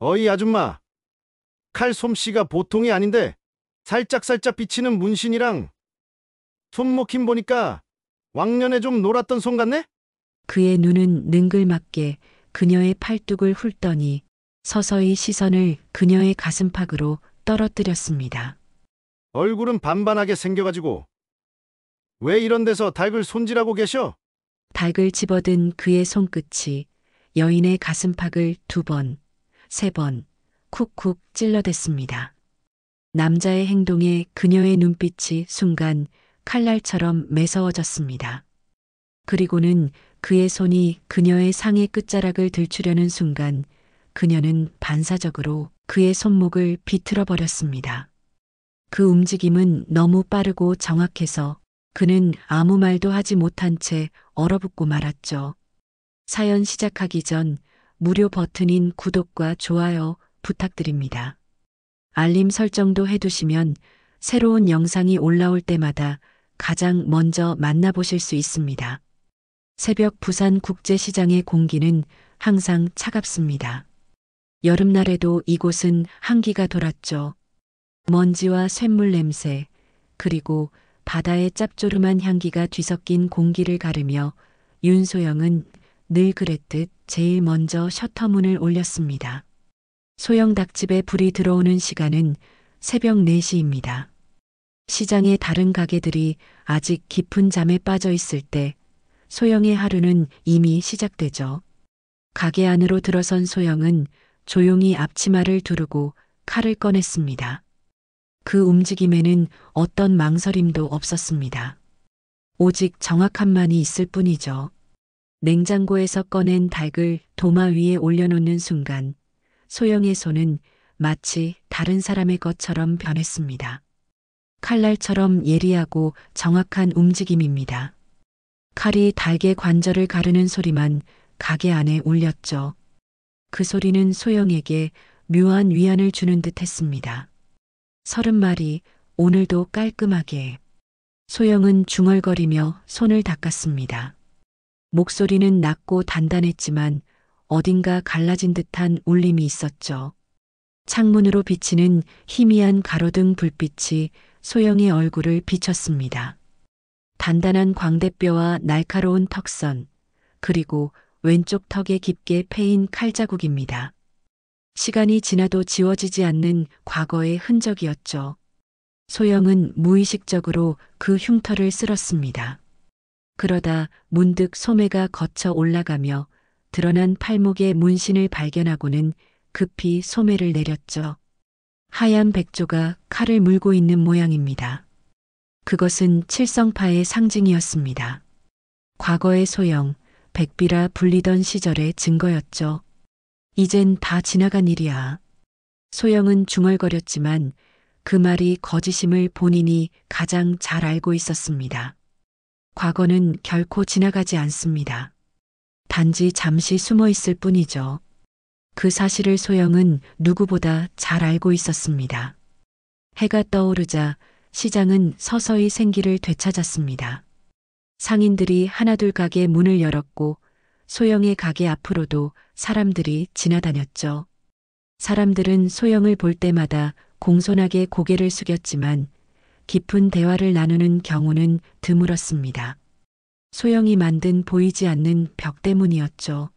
어이 아줌마, 칼 솜씨가 보통이 아닌데 살짝살짝 비치는 문신이랑 손목힘 보니까 왕년에 좀 놀았던 손 같네? 그의 눈은 능글맞게 그녀의 팔뚝을 훑더니 서서히 시선을 그녀의 가슴팍으로 떨어뜨렸습니다. 얼굴은 반반하게 생겨가지고 왜 이런 데서 닭을 손질하고 계셔? 닭을 집어든 그의 손끝이 여인의 가슴팍을 2번, 3번 쿡쿡 찔러댔습니다. 남자의 행동에 그녀의 눈빛이 순간 칼날처럼 매서워졌습니다. 그리고는 그의 손이 그녀의 상의 끝자락을 들추려는 순간 그녀는 반사적으로 그의 손목을 비틀어 버렸습니다. 그 움직임은 너무 빠르고 정확해서 그는 아무 말도 하지 못한 채 얼어붙고 말았죠. 사연 시작하기 전 무료 버튼인 구독과 좋아요 부탁드립니다. 알림 설정도 해두시면 새로운 영상이 올라올 때마다 가장 먼저 만나보실 수 있습니다. 새벽 부산 국제시장의 공기는 항상 차갑습니다. 여름날에도 이곳은 한기가 돌았죠. 먼지와 쇳물 냄새, 그리고 바다의 짭조름한 향기가 뒤섞인 공기를 가르며 윤소영은 늘 그랬듯 제일 먼저 셔터문을 올렸습니다. 소영 닭집에 불이 들어오는 시간은 새벽 4시입니다. 시장의 다른 가게들이 아직 깊은 잠에 빠져 있을 때 소영의 하루는 이미 시작되죠. 가게 안으로 들어선 소영은 조용히 앞치마를 두르고 칼을 꺼냈습니다. 그 움직임에는 어떤 망설임도 없었습니다. 오직 정확함만이 있을 뿐이죠. 냉장고에서 꺼낸 닭을 도마 위에 올려놓는 순간 소영의 손은 마치 다른 사람의 것처럼 변했습니다. 칼날처럼 예리하고 정확한 움직임입니다. 칼이 닭의 관절을 가르는 소리만 가게 안에 울렸죠. 그 소리는 소영에게 묘한 위안을 주는 듯 했습니다. 30마리, 오늘도 깔끔하게. 소영은 중얼거리며 손을 닦았습니다. 목소리는 낮고 단단했지만 어딘가 갈라진 듯한 울림이 있었죠. 창문으로 비치는 희미한 가로등 불빛이 소영의 얼굴을 비췄습니다. 단단한 광대뼈와 날카로운 턱선, 그리고 왼쪽 턱에 깊게 패인 칼자국입니다. 시간이 지나도 지워지지 않는 과거의 흔적이었죠. 소영은 무의식적으로 그 흉터를 쓸었습니다. 그러다 문득 소매가 거쳐 올라가며 드러난 팔목의 문신을 발견하고는 급히 소매를 내렸죠. 하얀 백조가 칼을 물고 있는 모양입니다. 그것은 칠성파의 상징이었습니다. 과거의 소영, 백비라 불리던 시절의 증거였죠. 이젠 다 지나간 일이야. 소영은 중얼거렸지만 그 말이 거짓임을 본인이 가장 잘 알고 있었습니다. 과거는 결코 지나가지 않습니다. 단지 잠시 숨어 있을 뿐이죠. 그 사실을 소영은 누구보다 잘 알고 있었습니다. 해가 떠오르자 시장은 서서히 생기를 되찾았습니다. 상인들이 하나둘 가게 문을 열었고 소영의 가게 앞으로도 사람들이 지나다녔죠. 사람들은 소영을 볼 때마다 공손하게 고개를 숙였지만 깊은 대화를 나누는 경우는 드물었습니다. 소영이 만든 보이지 않는 벽 때문이었죠.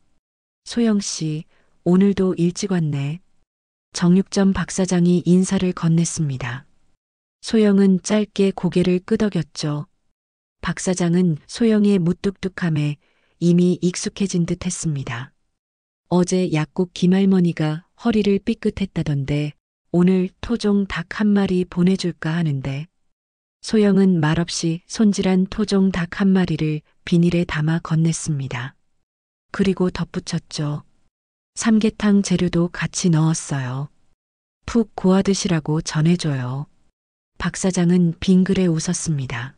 소영 씨, 오늘도 일찍 왔네. 정육점 박사장이 인사를 건넸습니다. 소영은 짧게 고개를 끄덕였죠. 박사장은 소영의 무뚝뚝함에 이미 익숙해진 듯 했습니다. 어제 약국 김할머니가 허리를 삐끗했다던데 오늘 토종 닭 1마리 보내줄까 하는데 소영은 말없이 손질한 토종 닭 1마리를 비닐에 담아 건넸습니다. 그리고 덧붙였죠. 삼계탕 재료도 같이 넣었어요. 푹 고아 드시라고 전해줘요. 박사장은 빙그레 웃었습니다.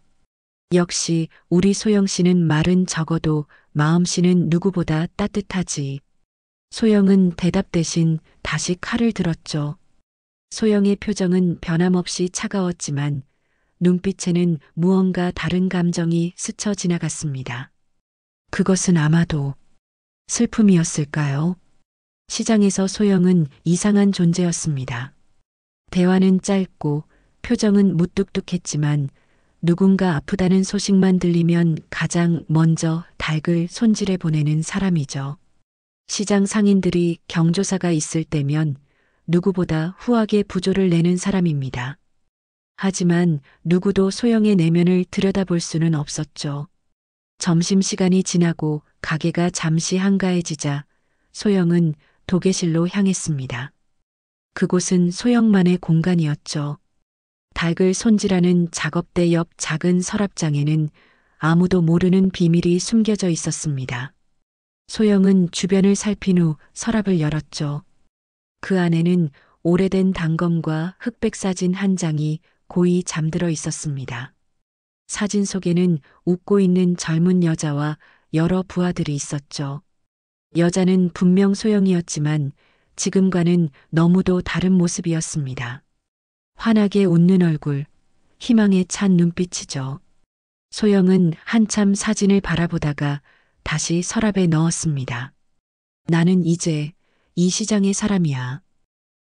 역시 우리 소영 씨는 말은 적어도 마음씨는 누구보다 따뜻하지. 소영은 대답 대신 다시 칼을 들었죠. 소영의 표정은 변함없이 차가웠지만 눈빛에는 무언가 다른 감정이 스쳐 지나갔습니다. 그것은 아마도 슬픔이었을까요? 시장에서 소영은 이상한 존재였습니다. 대화는 짧고 표정은 무뚝뚝했지만 누군가 아프다는 소식만 들리면 가장 먼저 닭을 손질해 보내는 사람이죠. 시장 상인들이 경조사가 있을 때면 누구보다 후하게 부조를 내는 사람입니다. 하지만 누구도 소영의 내면을 들여다볼 수는 없었죠. 점심시간이 지나고 가게가 잠시 한가해지자 소영은 도계실로 향했습니다. 그곳은 소영만의 공간이었죠. 닭을 손질하는 작업대 옆 작은 서랍장에는 아무도 모르는 비밀이 숨겨져 있었습니다. 소영은 주변을 살핀 후 서랍을 열었죠. 그 안에는 오래된 단검과 흑백 사진 한 장이 고이 잠들어 있었습니다. 사진 속에는 웃고 있는 젊은 여자와 여러 부하들이 있었죠. 여자는 분명 소영이었지만 지금과는 너무도 다른 모습이었습니다. 환하게 웃는 얼굴, 희망에 찬 눈빛이죠. 소영은 한참 사진을 바라보다가 다시 서랍에 넣었습니다. 나는 이제 이 시장의 사람이야.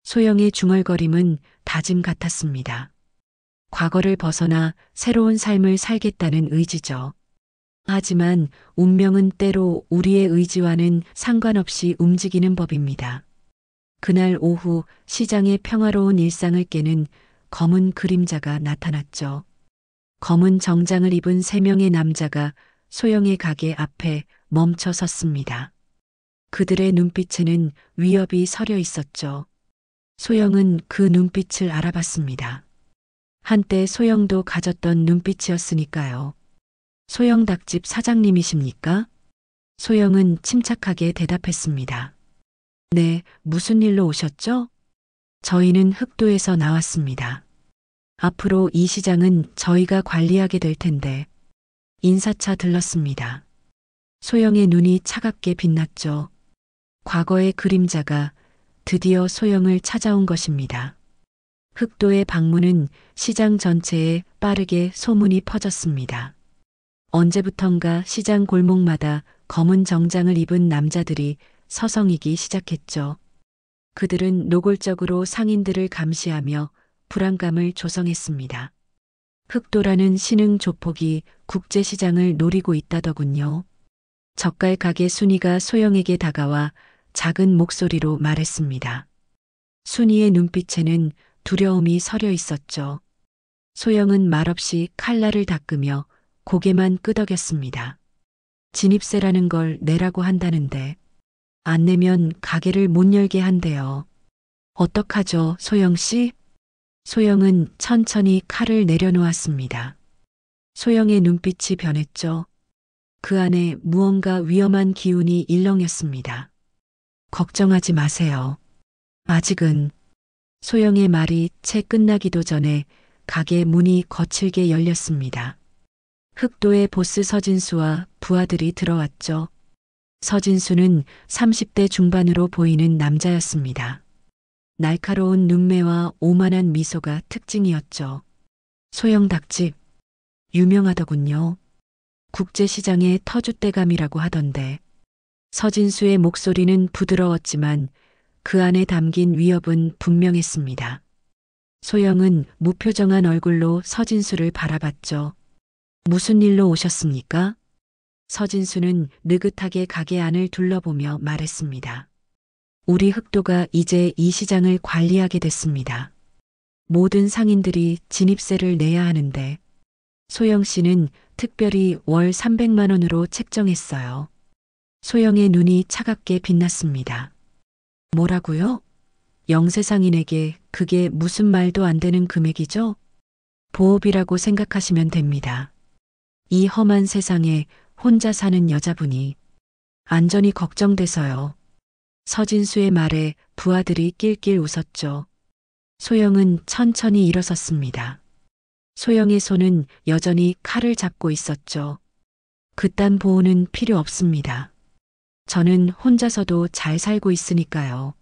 소영의 중얼거림은 다짐 같았습니다. 과거를 벗어나 새로운 삶을 살겠다는 의지죠. 하지만 운명은 때로 우리의 의지와는 상관없이 움직이는 법입니다. 그날 오후 시장의 평화로운 일상을 깨는 검은 그림자가 나타났죠. 검은 정장을 입은 3명의 남자가 소영의 가게 앞에 멈춰 섰습니다. 그들의 눈빛에는 위협이 서려 있었죠. 소영은 그 눈빛을 알아봤습니다. 한때 소영도 가졌던 눈빛이었으니까요. 소영 닭집 사장님이십니까? 소영은 침착하게 대답했습니다. 네, 무슨 일로 오셨죠? 저희는 흑도에서 나왔습니다. 앞으로 이 시장은 저희가 관리하게 될 텐데. 인사차 들렀습니다. 소영의 눈이 차갑게 빛났죠. 과거의 그림자가 드디어 소영을 찾아온 것입니다. 흑도의 방문은 시장 전체에 빠르게 소문이 퍼졌습니다. 언제부턴가 시장 골목마다 검은 정장을 입은 남자들이 서성이기 시작했죠. 그들은 노골적으로 상인들을 감시하며 불안감을 조성했습니다. 흑도라는 신흥 조폭이 국제시장을 노리고 있다더군요. 젓갈 가게 순이가 소영에게 다가와 작은 목소리로 말했습니다. 순이의 눈빛에는 두려움이 서려 있었죠. 소영은 말없이 칼날을 닦으며 고개만 끄덕였습니다. 진입세라는 걸 내라고 한다는데 안 내면 가게를 못 열게 한대요. 어떡하죠, 소영 씨? 소영은 천천히 칼을 내려놓았습니다. 소영의 눈빛이 변했죠. 그 안에 무언가 위험한 기운이 일렁였습니다. 걱정하지 마세요. 아직은. 소영의 말이 채 끝나기도 전에 가게 문이 거칠게 열렸습니다. 흑도의 보스 서진수와 부하들이 들어왔죠. 서진수는 30대 중반으로 보이는 남자였습니다. 날카로운 눈매와 오만한 미소가 특징이었죠. 소영 닭집, 유명하더군요. 국제시장의 터줏대감이라고 하던데. 서진수의 목소리는 부드러웠지만 그 안에 담긴 위협은 분명했습니다. 소영은 무표정한 얼굴로 서진수를 바라봤죠. 무슨 일로 오셨습니까? 서진수는 느긋하게 가게 안을 둘러보며 말했습니다. 우리 흑도가 이제 이 시장을 관리하게 됐습니다. 모든 상인들이 진입세를 내야 하는데 소영 씨는 특별히 월 300만 원으로 책정했어요. 소영의 눈이 차갑게 빛났습니다. 뭐라고요? 영세상인에게 그게 무슨 말도 안 되는 금액이죠? 보업이라고 생각하시면 됩니다. 이 험한 세상에 혼자 사는 여자분이 안전이 걱정돼서요. 서진수의 말에 부하들이 낄낄 웃었죠. 소영은 천천히 일어섰습니다. 소영의 손은 여전히 칼을 잡고 있었죠. 그딴 보호는 필요 없습니다. 저는 혼자서도 잘 살고 있으니까요.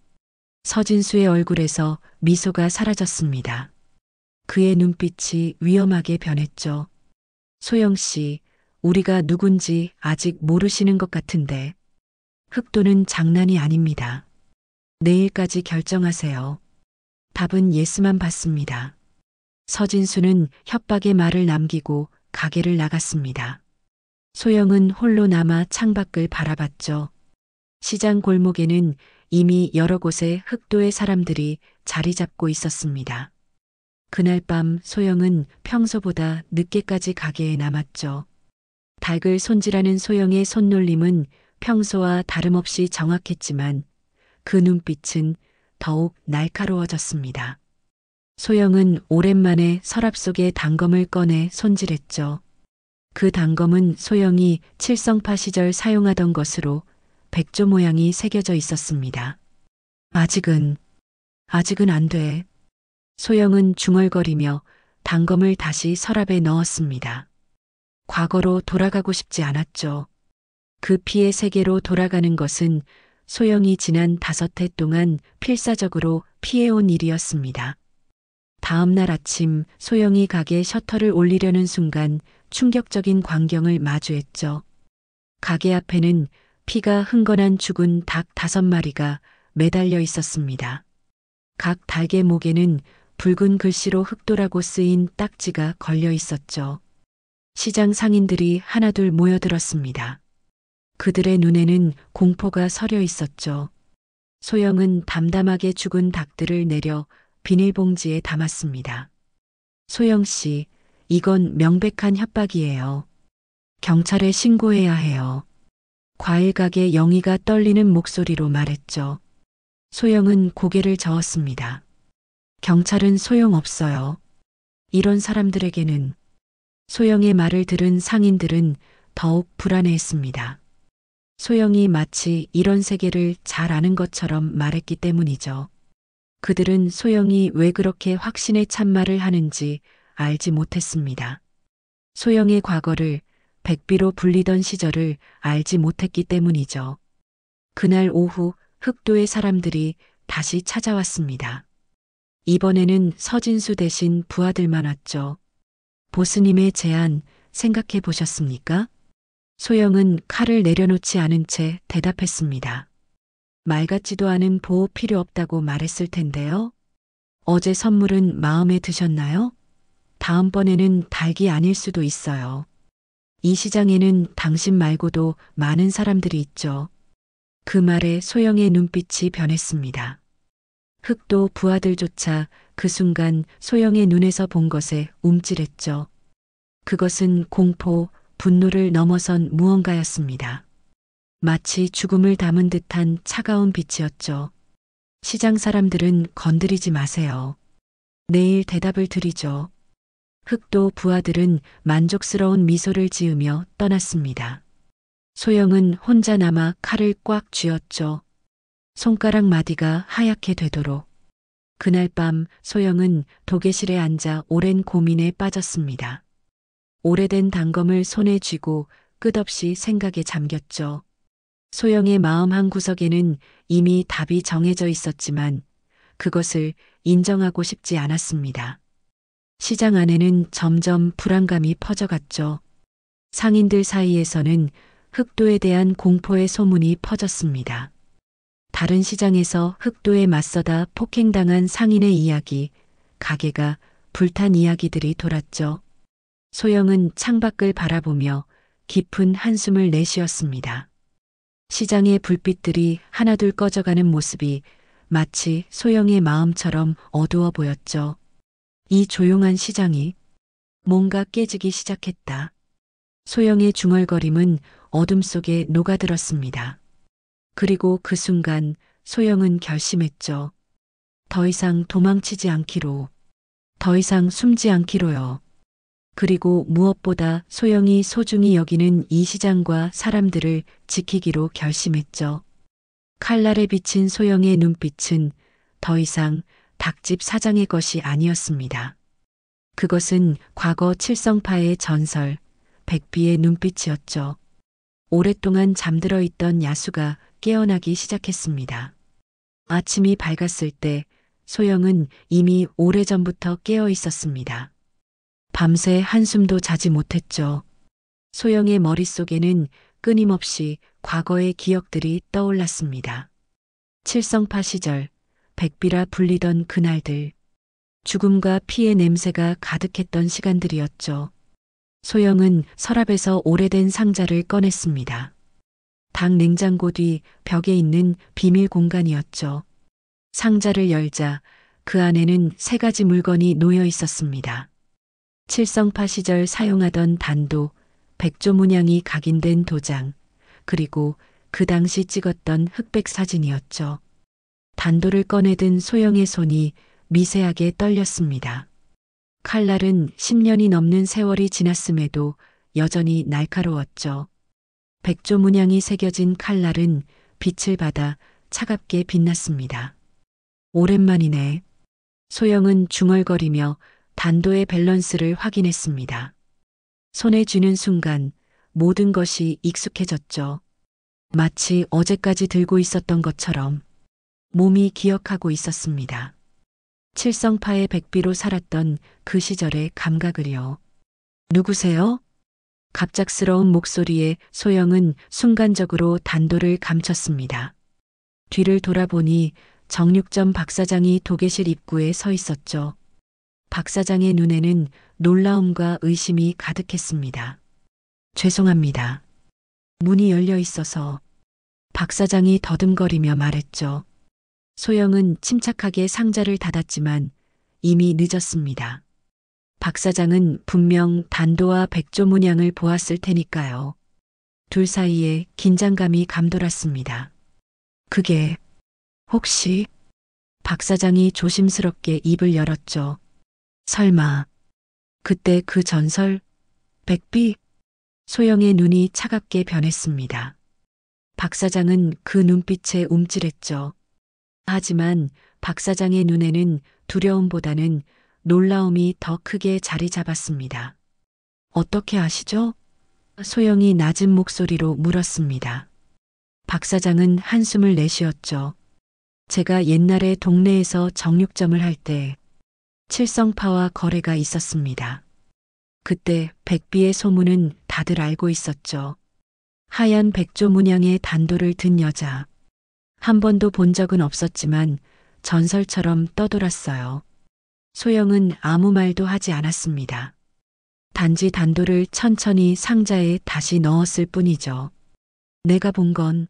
서진수의 얼굴에서 미소가 사라졌습니다. 그의 눈빛이 위험하게 변했죠. 소영 씨, 우리가 누군지 아직 모르시는 것 같은데 흑도는 장난이 아닙니다. 내일까지 결정하세요. 답은 예스만 받습니다. 서진수는 협박의 말을 남기고 가게를 나갔습니다. 소영은 홀로 남아 창밖을 바라봤죠. 시장 골목에는 이미 여러 곳에 흑도의 사람들이 자리 잡고 있었습니다. 그날 밤 소영은 평소보다 늦게까지 가게에 남았죠. 닭을 손질하는 소영의 손놀림은 평소와 다름없이 정확했지만 그 눈빛은 더욱 날카로워졌습니다. 소영은 오랜만에 서랍 속에 단검을 꺼내 손질했죠. 그 단검은 소영이 칠성파 시절 사용하던 것으로 백조 모양이 새겨져 있었습니다. 아직은 안 돼. 소영은 중얼거리며 단검을 다시 서랍에 넣었습니다. 과거로 돌아가고 싶지 않았죠. 그 피의 세계로 돌아가는 것은 소영이 지난 5해 동안 필사적으로 피해온 일이었습니다. 다음 날 아침 소영이 가게 셔터를 올리려는 순간 충격적인 광경을 마주했죠. 가게 앞에는 피가 흥건한 죽은 닭 5마리가 매달려 있었습니다. 각 닭의 목에는 붉은 글씨로 흑도라고 쓰인 딱지가 걸려 있었죠. 시장 상인들이 하나둘 모여들었습니다. 그들의 눈에는 공포가 서려 있었죠. 소영은 담담하게 죽은 닭들을 내려 비닐봉지에 담았습니다. 소영 씨, 이건 명백한 협박이에요. 경찰에 신고해야 해요. 과일 가게 영희가 떨리는 목소리로 말했죠. 소영은 고개를 저었습니다. 경찰은 소용없어요. 이런 사람들에게는. 소영의 말을 들은 상인들은 더욱 불안해했습니다. 소영이 마치 이런 세계를 잘 아는 것처럼 말했기 때문이죠. 그들은 소영이 왜 그렇게 확신에 찬 말을 하는지 알지 못했습니다. 소영의 과거를, 백비로 불리던 시절을 알지 못했기 때문이죠. 그날 오후 흑도의 사람들이 다시 찾아왔습니다. 이번에는 서진수 대신 부하들만 왔죠. 보스님의 제안 생각해 보셨습니까? 소영은 칼을 내려놓지 않은 채 대답했습니다. 말 같지도 않은 보호 필요 없다고 말했을 텐데요. 어제 선물은 마음에 드셨나요? 다음번에는 닭이 아닐 수도 있어요. 이 시장에는 당신 말고도 많은 사람들이 있죠. 그 말에 소영의 눈빛이 변했습니다. 흑도 부하들조차 그 순간 소영의 눈에서 본 것에 움찔했죠. 그것은 공포, 분노를 넘어선 무언가였습니다. 마치 죽음을 담은 듯한 차가운 빛이었죠. 시장 사람들은 건드리지 마세요. 내일 대답을 드리죠. 흑도 부하들은 만족스러운 미소를 지으며 떠났습니다. 소영은 혼자 남아 칼을 꽉 쥐었죠. 손가락 마디가 하얗게 되도록. 그날 밤 소영은 도계실에 앉아 오랜 고민에 빠졌습니다. 오래된 단검을 손에 쥐고 끝없이 생각에 잠겼죠. 소영의 마음 한구석에는 이미 답이 정해져 있었지만 그것을 인정하고 싶지 않았습니다. 시장 안에는 점점 불안감이 퍼져갔죠. 상인들 사이에서는 흑도에 대한 공포의 소문이 퍼졌습니다. 다른 시장에서 흑도에 맞서다 폭행당한 상인의 이야기, 가게가 불탄 이야기들이 돌았죠. 소영은 창밖을 바라보며 깊은 한숨을 내쉬었습니다. 시장의 불빛들이 하나둘 꺼져가는 모습이 마치 소영의 마음처럼 어두워 보였죠. 이 조용한 시장이 뭔가 깨지기 시작했다. 소영의 중얼거림은 어둠 속에 녹아들었습니다. 그리고 그 순간 소영은 결심했죠. 더 이상 도망치지 않기로. 더 이상 숨지 않기로요. 그리고 무엇보다 소영이 소중히 여기는 이 시장과 사람들을 지키기로 결심했죠. 칼날에 비친 소영의 눈빛은 더 이상 닭집 사장의 것이 아니었습니다. 그것은 과거 칠성파의 전설, 백비의 눈빛이었죠. 오랫동안 잠들어 있던 야수가 깨어나기 시작했습니다. 아침이 밝았을 때 소영은 이미 오래전부터 깨어 있었습니다. 밤새 한숨도 자지 못했죠. 소영의 머릿속에는 끊임없이 과거의 기억들이 떠올랐습니다. 칠성파 시절 백비라 불리던 그날들. 죽음과 피의 냄새가 가득했던 시간들이었죠. 소영은 서랍에서 오래된 상자를 꺼냈습니다. 닭 냉장고 뒤 벽에 있는 비밀 공간이었죠. 상자를 열자 그 안에는 세 가지 물건이 놓여 있었습니다. 칠성파 시절 사용하던 단도, 백조 문양이 각인된 도장, 그리고 그 당시 찍었던 흑백 사진이었죠. 단도를 꺼내든 소영의 손이 미세하게 떨렸습니다. 칼날은 10년이 넘는 세월이 지났음에도 여전히 날카로웠죠. 백조 문양이 새겨진 칼날은 빛을 받아 차갑게 빛났습니다. 오랜만이네. 소영은 중얼거리며 단도의 밸런스를 확인했습니다. 손에 쥐는 순간 모든 것이 익숙해졌죠. 마치 어제까지 들고 있었던 것처럼 몸이 기억하고 있었습니다. 칠성파의 백비로 살았던 그 시절의 감각을요. 누구세요? 갑작스러운 목소리에 소영은 순간적으로 단도를 감췄습니다. 뒤를 돌아보니 정육점 박사장이 도계실 입구에 서 있었죠. 박사장의 눈에는 놀라움과 의심이 가득했습니다. 죄송합니다. 문이 열려 있어서. 박사장이 더듬거리며 말했죠. 소영은 침착하게 상자를 닫았지만 이미 늦었습니다. 박사장은 분명 단도와 백조 문양을 보았을 테니까요. 둘 사이에 긴장감이 감돌았습니다. 그게 혹시? 박사장이 조심스럽게 입을 열었죠. 설마 그때 그 전설 백비? 소영의 눈이 차갑게 변했습니다. 박사장은 그 눈빛에 움찔했죠. 하지만 박사장의 눈에는 두려움보다는 놀라움이 더 크게 자리 잡았습니다. 어떻게 아시죠? 소영이 낮은 목소리로 물었습니다. 박사장은 한숨을 내쉬었죠. 제가 옛날에 동네에서 정육점을 할 때 칠성파와 거래가 있었습니다. 그때 백비의 소문은 다들 알고 있었죠. 하얀 백조 문양의 단도를 든 여자. 한 번도 본 적은 없었지만 전설처럼 떠돌았어요. 소영은 아무 말도 하지 않았습니다. 단지 단도를 천천히 상자에 다시 넣었을 뿐이죠. 내가 본 건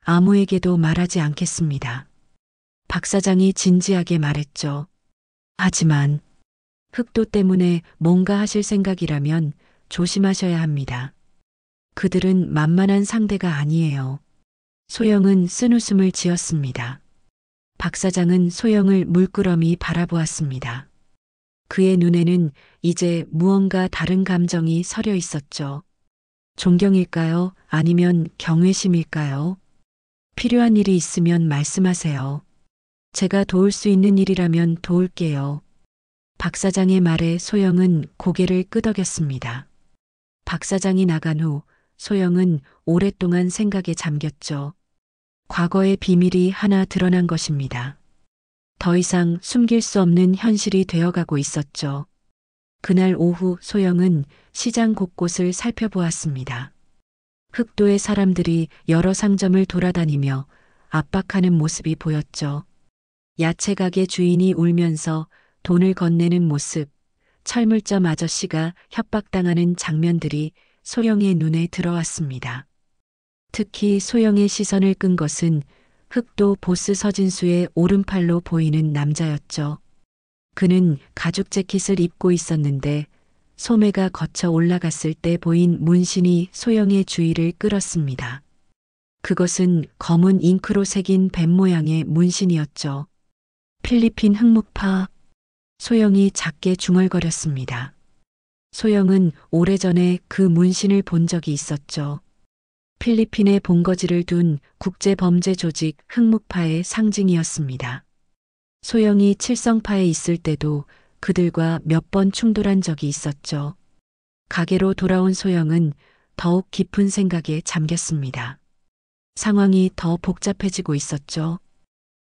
아무에게도 말하지 않겠습니다. 박사장이 진지하게 말했죠. 하지만 흑도 때문에 뭔가 하실 생각이라면 조심하셔야 합니다. 그들은 만만한 상대가 아니에요. 소영은 쓴웃음을 지었습니다. 박사장은 소영을 물끄러미 바라보았습니다. 그의 눈에는 이제 무언가 다른 감정이 서려 있었죠. 존경일까요? 아니면 경외심일까요? 필요한 일이 있으면 말씀하세요. 제가 도울 수 있는 일이라면 도울게요. 박사장의 말에 소영은 고개를 끄덕였습니다. 박사장이 나간 후 소영은 오랫동안 생각에 잠겼죠. 과거의 비밀이 하나 드러난 것입니다. 더 이상 숨길 수 없는 현실이 되어가고 있었죠. 그날 오후 소영은 시장 곳곳을 살펴보았습니다. 흑도의 사람들이 여러 상점을 돌아다니며 압박하는 모습이 보였죠. 야채 가게 주인이 울면서 돈을 건네는 모습, 철물점 아저씨가 협박당하는 장면들이 소영의 눈에 들어왔습니다. 특히 소영의 시선을 끈 것은 흑도 보스 서진수의 오른팔로 보이는 남자였죠. 그는 가죽 재킷을 입고 있었는데 소매가 거쳐 올라갔을 때 보인 문신이 소영의 주의를 끌었습니다. 그것은 검은 잉크로 새긴 뱀 모양의 문신이었죠. 필리핀 흑묵파. 소영이 작게 중얼거렸습니다. 소영은 오래전에 그 문신을 본 적이 있었죠. 필리핀에 본거지를 둔 국제범죄 조직 흑묵파의 상징이었습니다. 소영이 칠성파에 있을 때도 그들과 몇 번 충돌한 적이 있었죠. 가게로 돌아온 소영은 더욱 깊은 생각에 잠겼습니다. 상황이 더 복잡해지고 있었죠.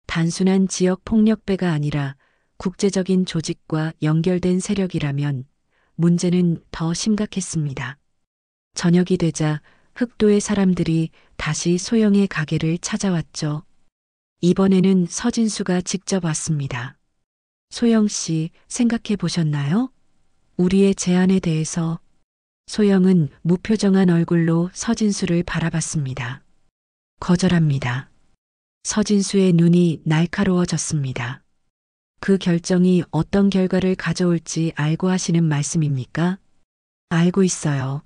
단순한 지역 폭력배가 아니라 국제적인 조직과 연결된 세력이라면 문제는 더 심각했습니다. 저녁이 되자 흑도의 사람들이 다시 소영의 가게를 찾아왔죠. 이번에는 서진수가 직접 왔습니다. 소영 씨, 생각해 보셨나요? 우리의 제안에 대해서. 소영은 무표정한 얼굴로 서진수를 바라봤습니다. 거절합니다. 서진수의 눈이 날카로워졌습니다. 그 결정이 어떤 결과를 가져올지 알고 하시는 말씀입니까? 알고 있어요.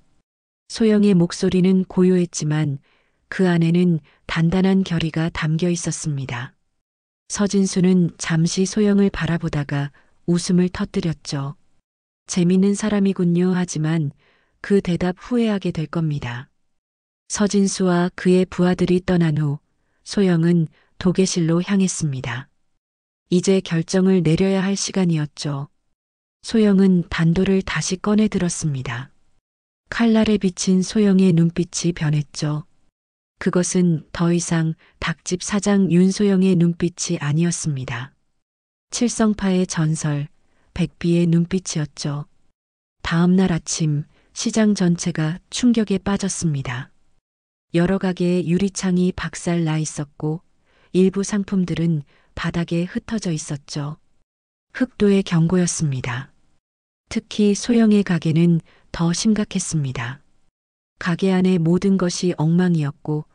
소영의 목소리는 고요했지만 그 안에는 단단한 결의가 담겨 있었습니다. 서진수는 잠시 소영을 바라보다가 웃음을 터뜨렸죠. 재밌는 사람이군요 하지만 그 대답 후회하게 될 겁니다. 서진수와 그의 부하들이 떠난 후 소영은 도계실로 향했습니다. 이제 결정을 내려야 할 시간이었죠. 소영은 단도를 다시 꺼내 들었습니다. 칼날에 비친 소영의 눈빛이 변했죠. 그것은 더 이상 닭집 사장 윤소영의 눈빛이 아니었습니다. 칠성파의 전설, 백비의 눈빛이었죠. 다음 날 아침 시장 전체가 충격에 빠졌습니다. 여러 가게의 유리창이 박살 나 있었고 일부 상품들은 바닥에 흩어져 있었죠. 흑도의 경고였습니다. 특히 소영의 가게는 더 심각했습니다. 가게 안의 모든 것이 엉망이었고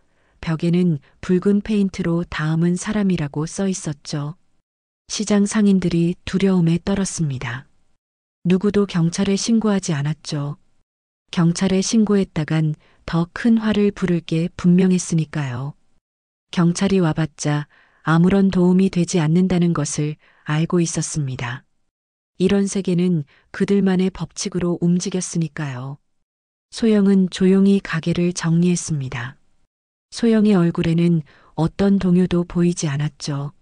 벽에는 붉은 페인트로 다음은 사람이라고 써 있었죠. 시장 상인들이 두려움에 떨었습니다. 누구도 경찰에 신고하지 않았죠. 경찰에 신고했다간 더 큰 화를 부를 게 분명했으니까요. 경찰이 와봤자 아무런 도움이 되지 않는다는 것을 알고 있었습니다. 이런 세계는 그들만의 법칙으로 움직였으니까요. 소영은 조용히 가게를 정리했습니다. 소영의 얼굴에는 어떤 동요도 보이지 않았죠.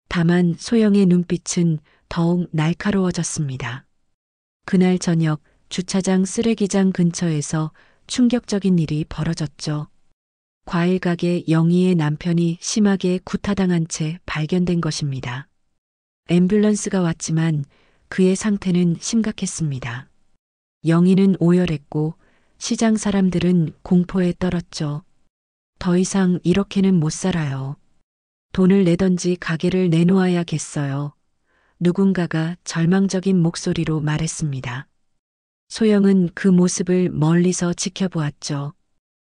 다만 소영의 눈빛은 더욱 날카로워졌습니다. 그날 저녁 주차장 쓰레기장 근처에서 충격적인 일이 벌어졌죠. 과일 가게 영희의 남편이 심하게 구타당한 채 발견된 것입니다. 앰뷸런스가 왔지만 그의 상태는 심각했습니다. 영희는 오열했고 시장 사람들은 공포에 떨었죠. 더 이상 이렇게는 못 살아요. 돈을 내던지 가게를 내놓아야겠어요. 누군가가 절망적인 목소리로 말했습니다. 소영은 그 모습을 멀리서 지켜보았죠.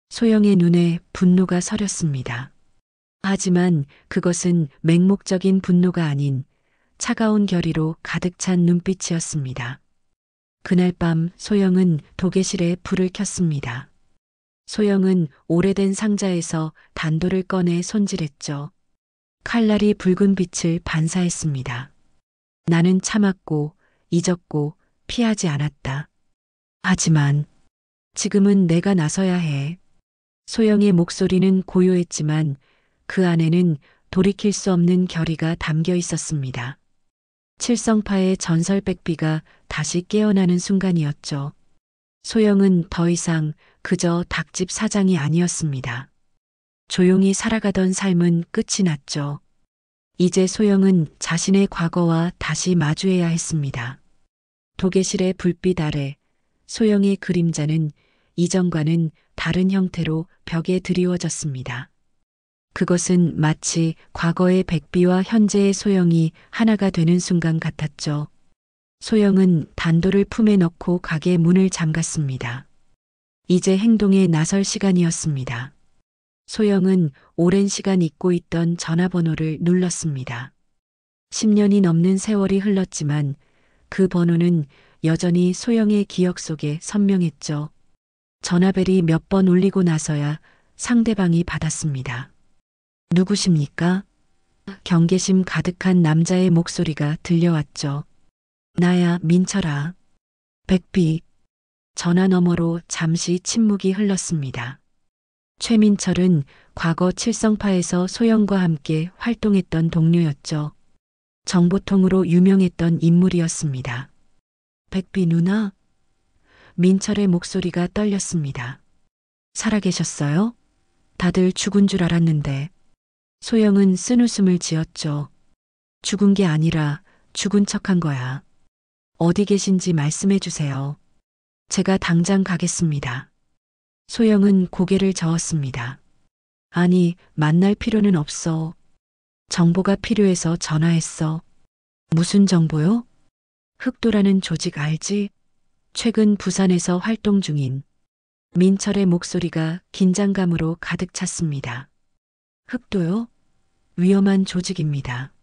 소영의 눈에 분노가 서렸습니다. 하지만 그것은 맹목적인 분노가 아닌 차가운 결의로 가득 찬 눈빛이었습니다. 그날 밤 소영은 도계실에 불을 켰습니다. 소영은 오래된 상자에서 단도를 꺼내 손질했죠. 칼날이 붉은 빛을 반사했습니다. 나는 참았고 잊었고 피하지 않았다. 하지만 지금은 내가 나서야 해. 소영의 목소리는 고요했지만 그 안에는 돌이킬 수 없는 결의가 담겨 있었습니다. 칠성파의 전설 백비가 다시 깨어나는 순간이었죠. 소영은 더 이상 그저 닭집 사장이 아니었습니다. 조용히 살아가던 삶은 끝이 났죠. 이제 소영은 자신의 과거와 다시 마주해야 했습니다. 도계실의 불빛 아래 소영의 그림자는 이전과는 다른 형태로 벽에 드리워졌습니다. 그것은 마치 과거의 백비와 현재의 소영이 하나가 되는 순간 같았죠. 소영은 단도를 품에 넣고 가게 문을 잠갔습니다. 이제 행동에 나설 시간이었습니다. 소영은 오랜 시간 잊고 있던 전화번호를 눌렀습니다. 10년이 넘는 세월이 흘렀지만 그 번호는 여전히 소영의 기억 속에 선명했죠. 전화벨이 몇 번 울리고 나서야 상대방이 받았습니다. 누구십니까? 경계심 가득한 남자의 목소리가 들려왔죠. 나야, 민철아. 백비. 전화 너머로 잠시 침묵이 흘렀습니다. 최민철은 과거 칠성파에서 소영과 함께 활동했던 동료였죠. 정보통으로 유명했던 인물이었습니다. 백비 누나? 민철의 목소리가 떨렸습니다. 살아계셨어요? 다들 죽은 줄 알았는데. 소영은 쓴웃음을 지었죠. 죽은 게 아니라 죽은 척한 거야. 어디 계신지 말씀해 주세요. 제가 당장 가겠습니다. 소영은 고개를 저었습니다. 아니, 만날 필요는 없어. 정보가 필요해서 전화했어. 무슨 정보요? 흑도라는 조직 알지? 최근 부산에서 활동 중인 민철의 목소리가 긴장감으로 가득 찼습니다. 흑도요? 위험한 조직입니다.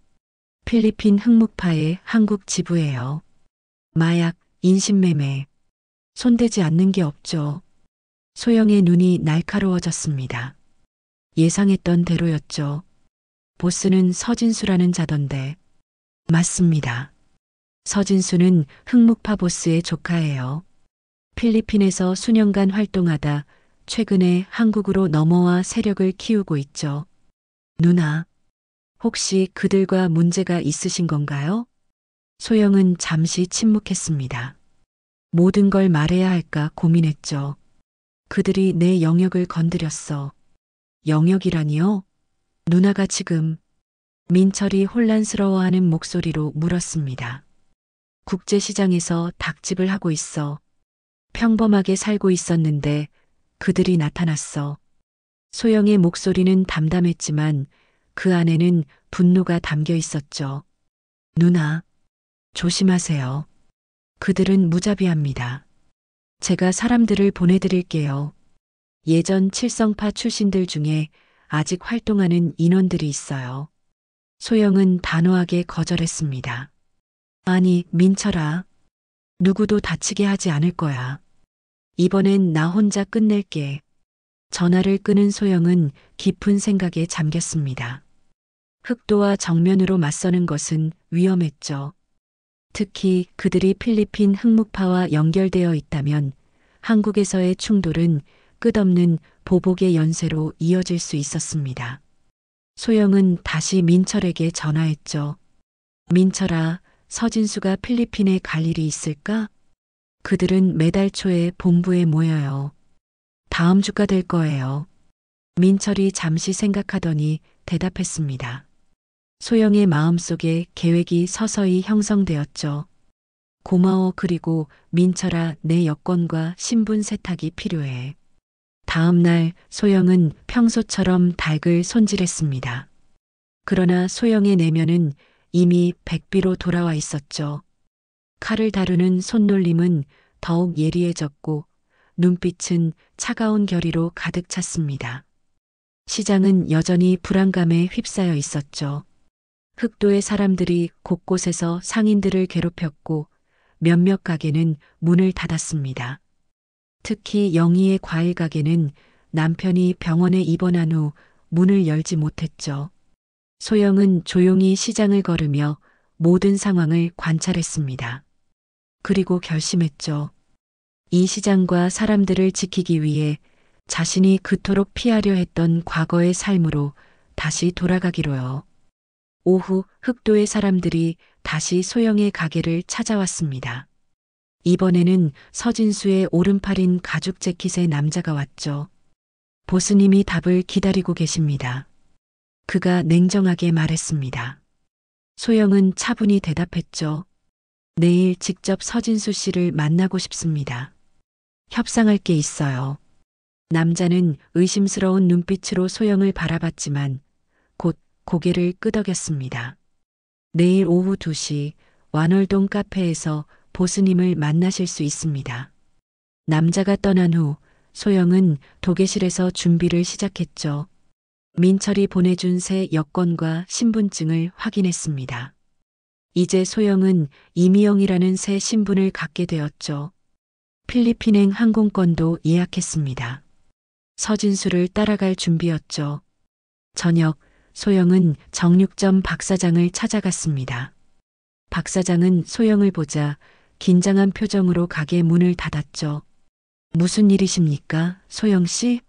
필리핀 흑목파의 한국 지부예요. 마약, 인신매매. 손대지 않는 게 없죠. 소영의 눈이 날카로워졌습니다. 예상했던 대로였죠. 보스는 서진수라는 자던데. 맞습니다. 서진수는 흑목파 보스의 조카예요. 필리핀에서 수년간 활동하다 최근에 한국으로 넘어와 세력을 키우고 있죠. 누나, 혹시 그들과 문제가 있으신 건가요? 소영은 잠시 침묵했습니다. 모든 걸 말해야 할까 고민했죠. 그들이 내 영역을 건드렸어. 영역이라니요? 누나가 지금 민철이 혼란스러워하는 목소리로 물었습니다. 국제시장에서 닭집을 하고 있어. 평범하게 살고 있었는데 그들이 나타났어. 소영의 목소리는 담담했지만 그 안에는 분노가 담겨 있었죠. 누나, 조심하세요. 그들은 무자비합니다. 제가 사람들을 보내드릴게요. 예전 칠성파 출신들 중에 아직 활동하는 인원들이 있어요. 소영은 단호하게 거절했습니다. 아니, 민철아. 누구도 다치게 하지 않을 거야. 이번엔 나 혼자 끝낼게. 전화를 끊은 소영은 깊은 생각에 잠겼습니다. 흑도와 정면으로 맞서는 것은 위험했죠. 특히 그들이 필리핀 흑목파와 연결되어 있다면 한국에서의 충돌은 끝없는 보복의 연쇄로 이어질 수 있었습니다. 소영은 다시 민철에게 전화했죠. 민철아, 서진수가 필리핀에 갈 일이 있을까? 그들은 매달 초에 본부에 모여요. 다음 주가 될 거예요. 민철이 잠시 생각하더니 대답했습니다. 소영의 마음속에 계획이 서서히 형성되었죠. 고마워. 그리고 민철아, 내 여권과 신분 세탁이 필요해. 다음 날 소영은 평소처럼 닭을 손질했습니다. 그러나 소영의 내면은 이미 백비로 돌아와 있었죠. 칼을 다루는 손놀림은 더욱 예리해졌고 눈빛은 차가운 결의로 가득 찼습니다. 시장은 여전히 불안감에 휩싸여 있었죠. 흑도의 사람들이 곳곳에서 상인들을 괴롭혔고 몇몇 가게는 문을 닫았습니다. 특히 영희의 과일 가게는 남편이 병원에 입원한 후 문을 열지 못했죠. 소영은 조용히 시장을 걸으며 모든 상황을 관찰했습니다. 그리고 결심했죠. 이 시장과 사람들을 지키기 위해 자신이 그토록 피하려 했던 과거의 삶으로 다시 돌아가기로요. 오후 흑도의 사람들이 다시 소영의 가게를 찾아왔습니다. 이번에는 서진수의 오른팔인 가죽 재킷의 남자가 왔죠. 보스님이 답을 기다리고 계십니다. 그가 냉정하게 말했습니다. 소영은 차분히 대답했죠. 내일 직접 서진수 씨를 만나고 싶습니다. 협상할 게 있어요. 남자는 의심스러운 눈빛으로 소영을 바라봤지만 곧 고개를 끄덕였습니다. 내일 오후 2시 완월동 카페에서 보스님을 만나실 수 있습니다. 남자가 떠난 후 소영은 도계실에서 준비를 시작했죠. 민철이 보내준 새 여권과 신분증을 확인했습니다. 이제 소영은 이미영이라는 새 신분을 갖게 되었죠. 필리핀행 항공권도 예약했습니다. 서진수를 따라갈 준비였죠. 저녁 소영은 정육점 박 사장을 찾아갔습니다. 박 사장은 소영을 보자 긴장한 표정으로 가게 문을 닫았죠. 무슨 일이십니까, 소영 씨?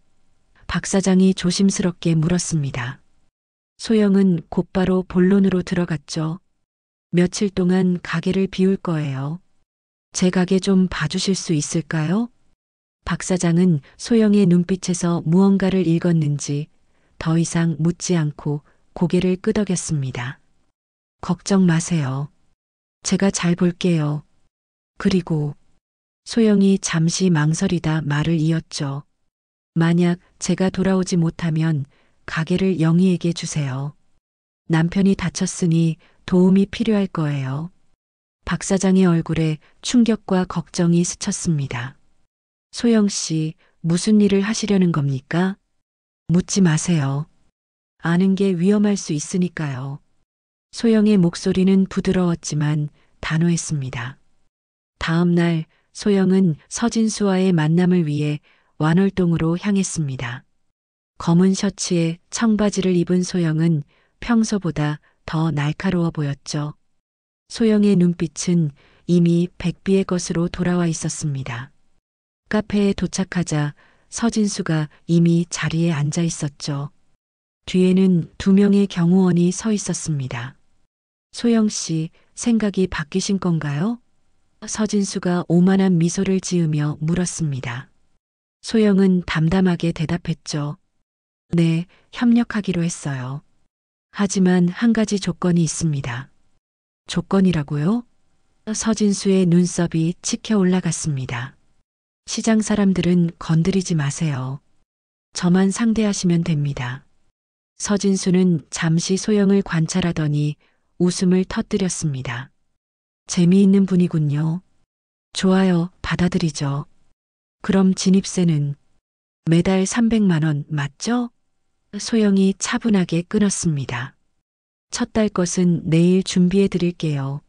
박 사장이 조심스럽게 물었습니다. 소영은 곧바로 본론으로 들어갔죠. 며칠 동안 가게를 비울 거예요. 제 가게 좀 봐주실 수 있을까요? 박 사장은 소영의 눈빛에서 무언가를 읽었는지 더 이상 묻지 않고 고개를 끄덕였습니다. 걱정 마세요. 제가 잘 볼게요. 그리고 소영이 잠시 망설이다 말을 이었죠. 만약 제가 돌아오지 못하면 가게를 영희에게 주세요. 남편이 다쳤으니 도움이 필요할 거예요. 박 사장의 얼굴에 충격과 걱정이 스쳤습니다. 소영 씨, 무슨 일을 하시려는 겁니까? 묻지 마세요. 아는 게 위험할 수 있으니까요. 소영의 목소리는 부드러웠지만 단호했습니다. 다음 날 소영은 서진수와의 만남을 위해 완월동으로 향했습니다. 검은 셔츠에 청바지를 입은 소영은 평소보다 더 날카로워 보였죠. 소영의 눈빛은 이미 백비의 것으로 돌아와 있었습니다. 카페에 도착하자 서진수가 이미 자리에 앉아 있었죠. 뒤에는 2명의 경호원이 서 있었습니다. 소영 씨, 생각이 바뀌신 건가요? 서진수가 오만한 미소를 지으며 물었습니다. 소영은 담담하게 대답했죠. 네, 협력하기로 했어요. 하지만 한 가지 조건이 있습니다. 조건이라고요? 서진수의 눈썹이 치켜 올라갔습니다. 시장 사람들은 건드리지 마세요. 저만 상대하시면 됩니다. 서진수는 잠시 소영을 관찰하더니 웃음을 터뜨렸습니다. 재미있는 분이군요. 좋아요, 받아들이죠. 그럼 진입세는 매달 300만 원 맞죠? 소영이 차분하게 끊었습니다. 첫 달 것은 내일 준비해 드릴게요.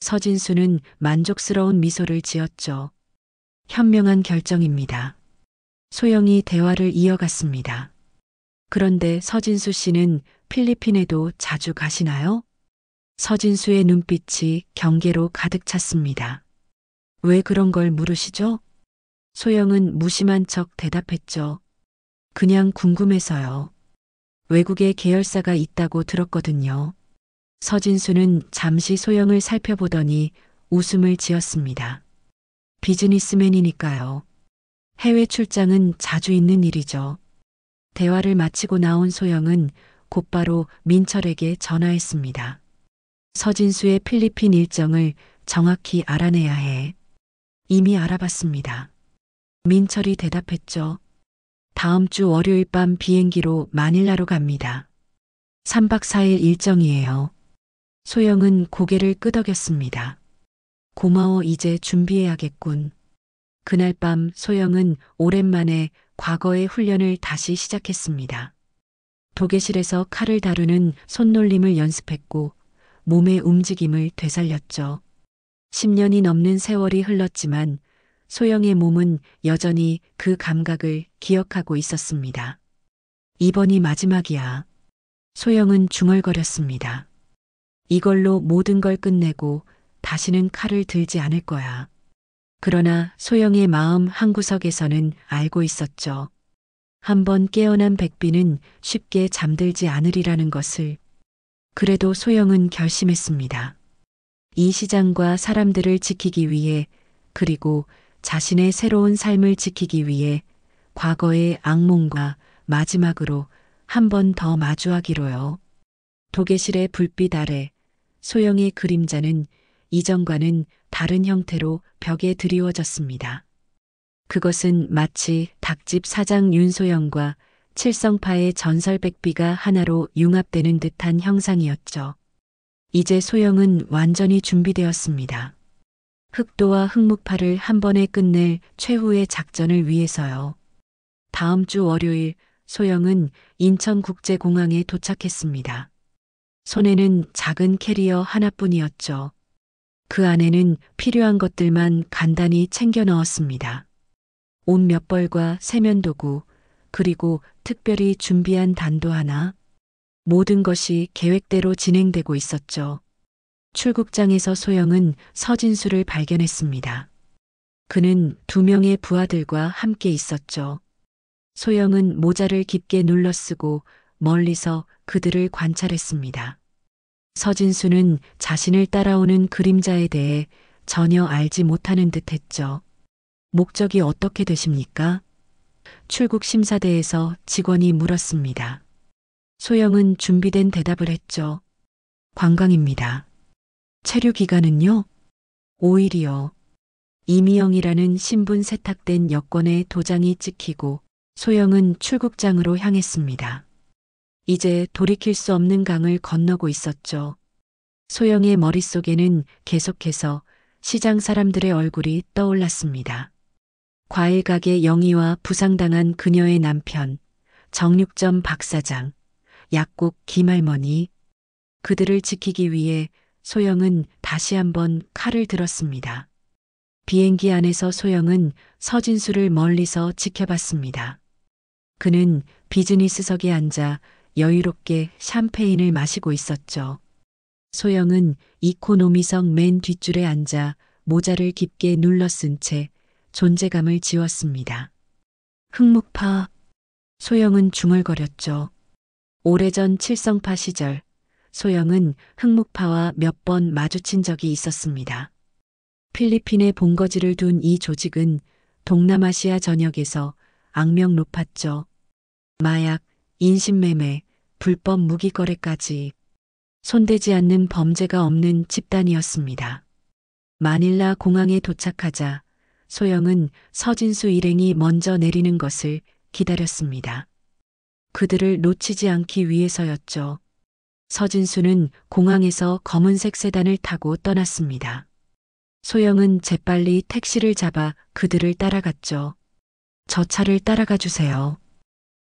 서진수는 만족스러운 미소를 지었죠. 현명한 결정입니다. 소영이 대화를 이어갔습니다. 그런데 서진수 씨는 필리핀에도 자주 가시나요? 서진수의 눈빛이 경계로 가득 찼습니다. 왜 그런 걸 물으시죠? 소영은 무심한 척 대답했죠. 그냥 궁금해서요. 외국에 계열사가 있다고 들었거든요. 서진수는 잠시 소영을 살펴보더니 웃음을 지었습니다. 비즈니스맨이니까요. 해외 출장은 자주 있는 일이죠. 대화를 마치고 나온 소영은 곧바로 민철에게 전화했습니다. 서진수의 필리핀 일정을 정확히 알아내야 해. 이미 알아봤습니다. 민철이 대답했죠. 다음 주 월요일 밤 비행기로 마닐라로 갑니다. 3박 4일 일정이에요. 소영은 고개를 끄덕였습니다. 고마워, 이제 준비해야겠군. 그날 밤 소영은 오랜만에 과거의 훈련을 다시 시작했습니다. 도계실에서 칼을 다루는 손놀림을 연습했고 몸의 움직임을 되살렸죠. 10년이 넘는 세월이 흘렀지만 소영의 몸은 여전히 그 감각을 기억하고 있었습니다. 이번이 마지막이야. 소영은 중얼거렸습니다. 이걸로 모든 걸 끝내고 다시는 칼을 들지 않을 거야. 그러나 소영의 마음 한구석에서는 알고 있었죠. 한번 깨어난 백비는 쉽게 잠들지 않으리라는 것을. 그래도 소영은 결심했습니다. 이 시장과 사람들을 지키기 위해, 그리고 자신의 새로운 삶을 지키기 위해 과거의 악몽과 마지막으로 한 번 더 마주하기로요. 도계실의 불빛 아래 소영의 그림자는 이전과는 다른 형태로 벽에 드리워졌습니다. 그것은 마치 닭집 사장 윤소영과 칠성파의 전설 백비가 하나로 융합되는 듯한 형상이었죠. 이제 소영은 완전히 준비되었습니다. 흑도와 흑묵파를 한 번에 끝낼 최후의 작전을 위해서요. 다음 주 월요일 소영은 인천국제공항에 도착했습니다. 손에는 작은 캐리어 하나뿐이었죠. 그 안에는 필요한 것들만 간단히 챙겨 넣었습니다. 옷 몇 벌과 세면도구, 그리고 특별히 준비한 단도 하나. 모든 것이 계획대로 진행되고 있었죠. 출국장에서 소영은 서진수를 발견했습니다. 그는 2명의 부하들과 함께 있었죠. 소영은 모자를 깊게 눌러쓰고 멀리서 그들을 관찰했습니다. 서진수는 자신을 따라오는 그림자에 대해 전혀 알지 못하는 듯 했죠. 목적이 어떻게 되십니까? 출국 심사대에서 직원이 물었습니다. 소영은 준비된 대답을 했죠. 관광입니다. 체류 기간은요? 5일이요. 이미영이라는 신분 세탁된 여권에 도장이 찍히고 소영은 출국장으로 향했습니다. 이제 돌이킬 수 없는 강을 건너고 있었죠. 소영의 머릿속에는 계속해서 시장 사람들의 얼굴이 떠올랐습니다. 과일 가게 영희와 부상당한 그녀의 남편, 정육점 박 사장, 약국 김할머니. 그들을 지키기 위해 소영은 다시 한번 칼을 들었습니다. 비행기 안에서 소영은 서진수를 멀리서 지켜봤습니다. 그는 비즈니스석에 앉아 여유롭게 샴페인을 마시고 있었죠. 소영은 이코노미석 맨 뒷줄에 앉아 모자를 깊게 눌러 쓴 채 존재감을 지웠습니다. 흑묵파. 소영은 중얼거렸죠. 오래전 칠성파 시절 소영은 흑묵파와 몇 번 마주친 적이 있었습니다. 필리핀에 본거지를 둔 이 조직은 동남아시아 전역에서 악명 높았죠. 마약, 인신매매, 불법 무기 거래까지 손대지 않는 범죄가 없는 집단이었습니다. 마닐라 공항에 도착하자 소영은 서진수 일행이 먼저 내리는 것을 기다렸습니다. 그들을 놓치지 않기 위해서였죠. 서진수는 공항에서 검은색 세단을 타고 떠났습니다. 소영은 재빨리 택시를 잡아 그들을 따라갔죠. 저 차를 따라가 주세요.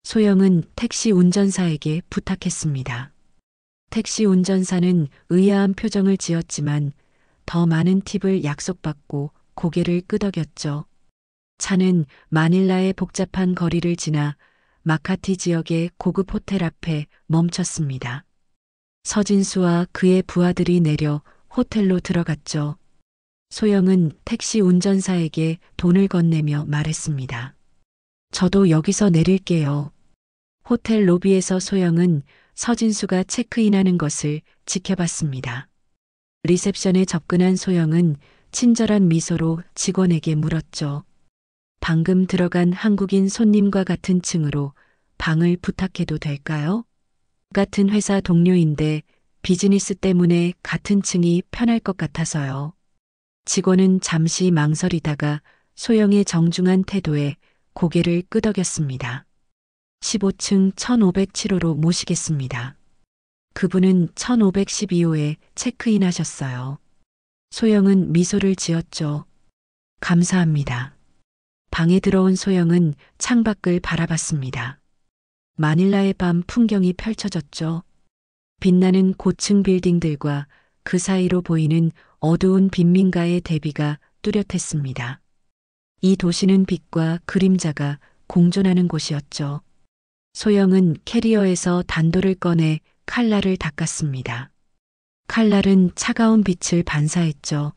소영은 택시 운전사에게 부탁했습니다. 택시 운전사는 의아한 표정을 지었지만 더 많은 팁을 약속받고 고개를 끄덕였죠. 차는 마닐라의 복잡한 거리를 지나 마카티 지역의 고급 호텔 앞에 멈췄습니다. 서진수와 그의 부하들이 내려 호텔로 들어갔죠. 소영은 택시 운전사에게 돈을 건네며 말했습니다. 저도 여기서 내릴게요. 호텔 로비에서 소영은 서진수가 체크인하는 것을 지켜봤습니다. 리셉션에 접근한 소영은 친절한 미소로 직원에게 물었죠. 방금 들어간 한국인 손님과 같은 층으로 방을 부탁해도 될까요? 같은 회사 동료인데 비즈니스 때문에 같은 층이 편할 것 같아서요. 직원은 잠시 망설이다가 소영의 정중한 태도에 고개를 끄덕였습니다. 15층 1507호로 모시겠습니다. 그분은 1512호에 체크인하셨어요. 소영은 미소를 지었죠. 감사합니다. 방에 들어온 소영은 창밖을 바라봤습니다. 마닐라의 밤 풍경이 펼쳐졌죠. 빛나는 고층 빌딩들과 그 사이로 보이는 어두운 빈민가의 대비가 뚜렷했습니다. 이 도시는 빛과 그림자가 공존하는 곳이었죠. 소영은 캐리어에서 단도를 꺼내 칼날을 닦았습니다. 칼날은 차가운 빛을 반사했죠.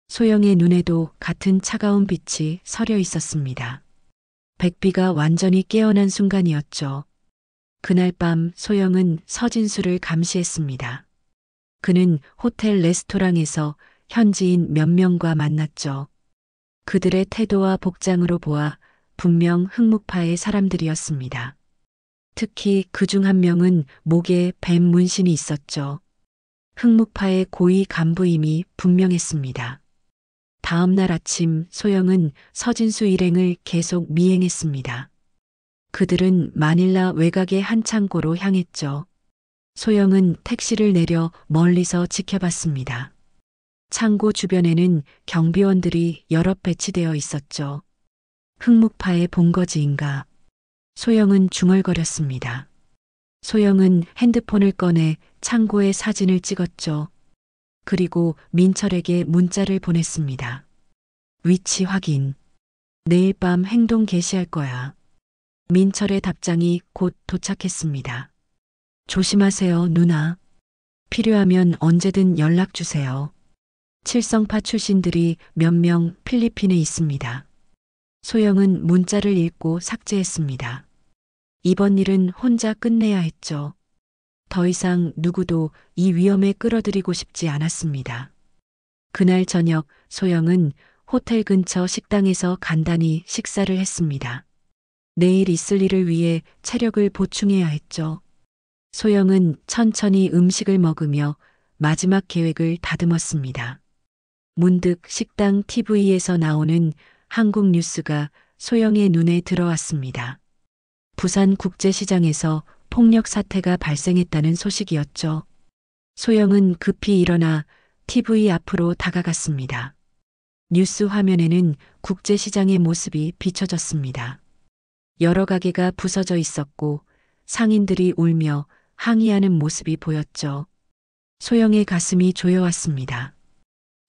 소영의 눈에도 같은 차가운 빛이 서려 있었습니다. 백비가 완전히 깨어난 순간이었죠. 그날 밤 소영은 서진수를 감시했습니다. 그는 호텔 레스토랑에서 현지인 몇 명과 만났죠. 그들의 태도와 복장으로 보아 분명 흑묵파의 사람들이었습니다. 특히 그중 한 명은 목에 뱀 문신이 있었죠. 흑묵파의 고위 간부임이 분명했습니다. 다음 날 아침 소영은 서진수 일행을 계속 미행했습니다. 그들은 마닐라 외곽의 한 창고로 향했죠. 소영은 택시를 내려 멀리서 지켜봤습니다. 창고 주변에는 경비원들이 여럿 배치되어 있었죠. 흑묵파의 본거지인가? 소영은 중얼거렸습니다. 소영은 핸드폰을 꺼내 창고의 사진을 찍었죠. 그리고 민철에게 문자를 보냈습니다. 위치 확인. 내일 밤 행동 개시할 거야. 민철의 답장이 곧 도착했습니다. 조심하세요, 누나. 필요하면 언제든 연락 주세요. 칠성파 출신들이 몇 명 필리핀에 있습니다. 소영은 문자를 읽고 삭제했습니다. 이번 일은 혼자 끝내야 했죠. 더 이상 누구도 이 위험에 끌어들이고 싶지 않았습니다. 그날 저녁 소영은 호텔 근처 식당에서 간단히 식사를 했습니다. 내일 있을 일을 위해 체력을 보충해야 했죠. 소영은 천천히 음식을 먹으며 마지막 계획을 다듬었습니다. 문득 식당 TV에서 나오는 한국 뉴스가 소영의 눈에 들어왔습니다. 부산 국제시장에서 폭력 사태가 발생했다는 소식이었죠. 소영은 급히 일어나 TV 앞으로 다가갔습니다. 뉴스 화면에는 국제시장의 모습이 비춰졌습니다. 여러 가게가 부서져 있었고 상인들이 울며 항의하는 모습이 보였죠. 소영의 가슴이 조여왔습니다.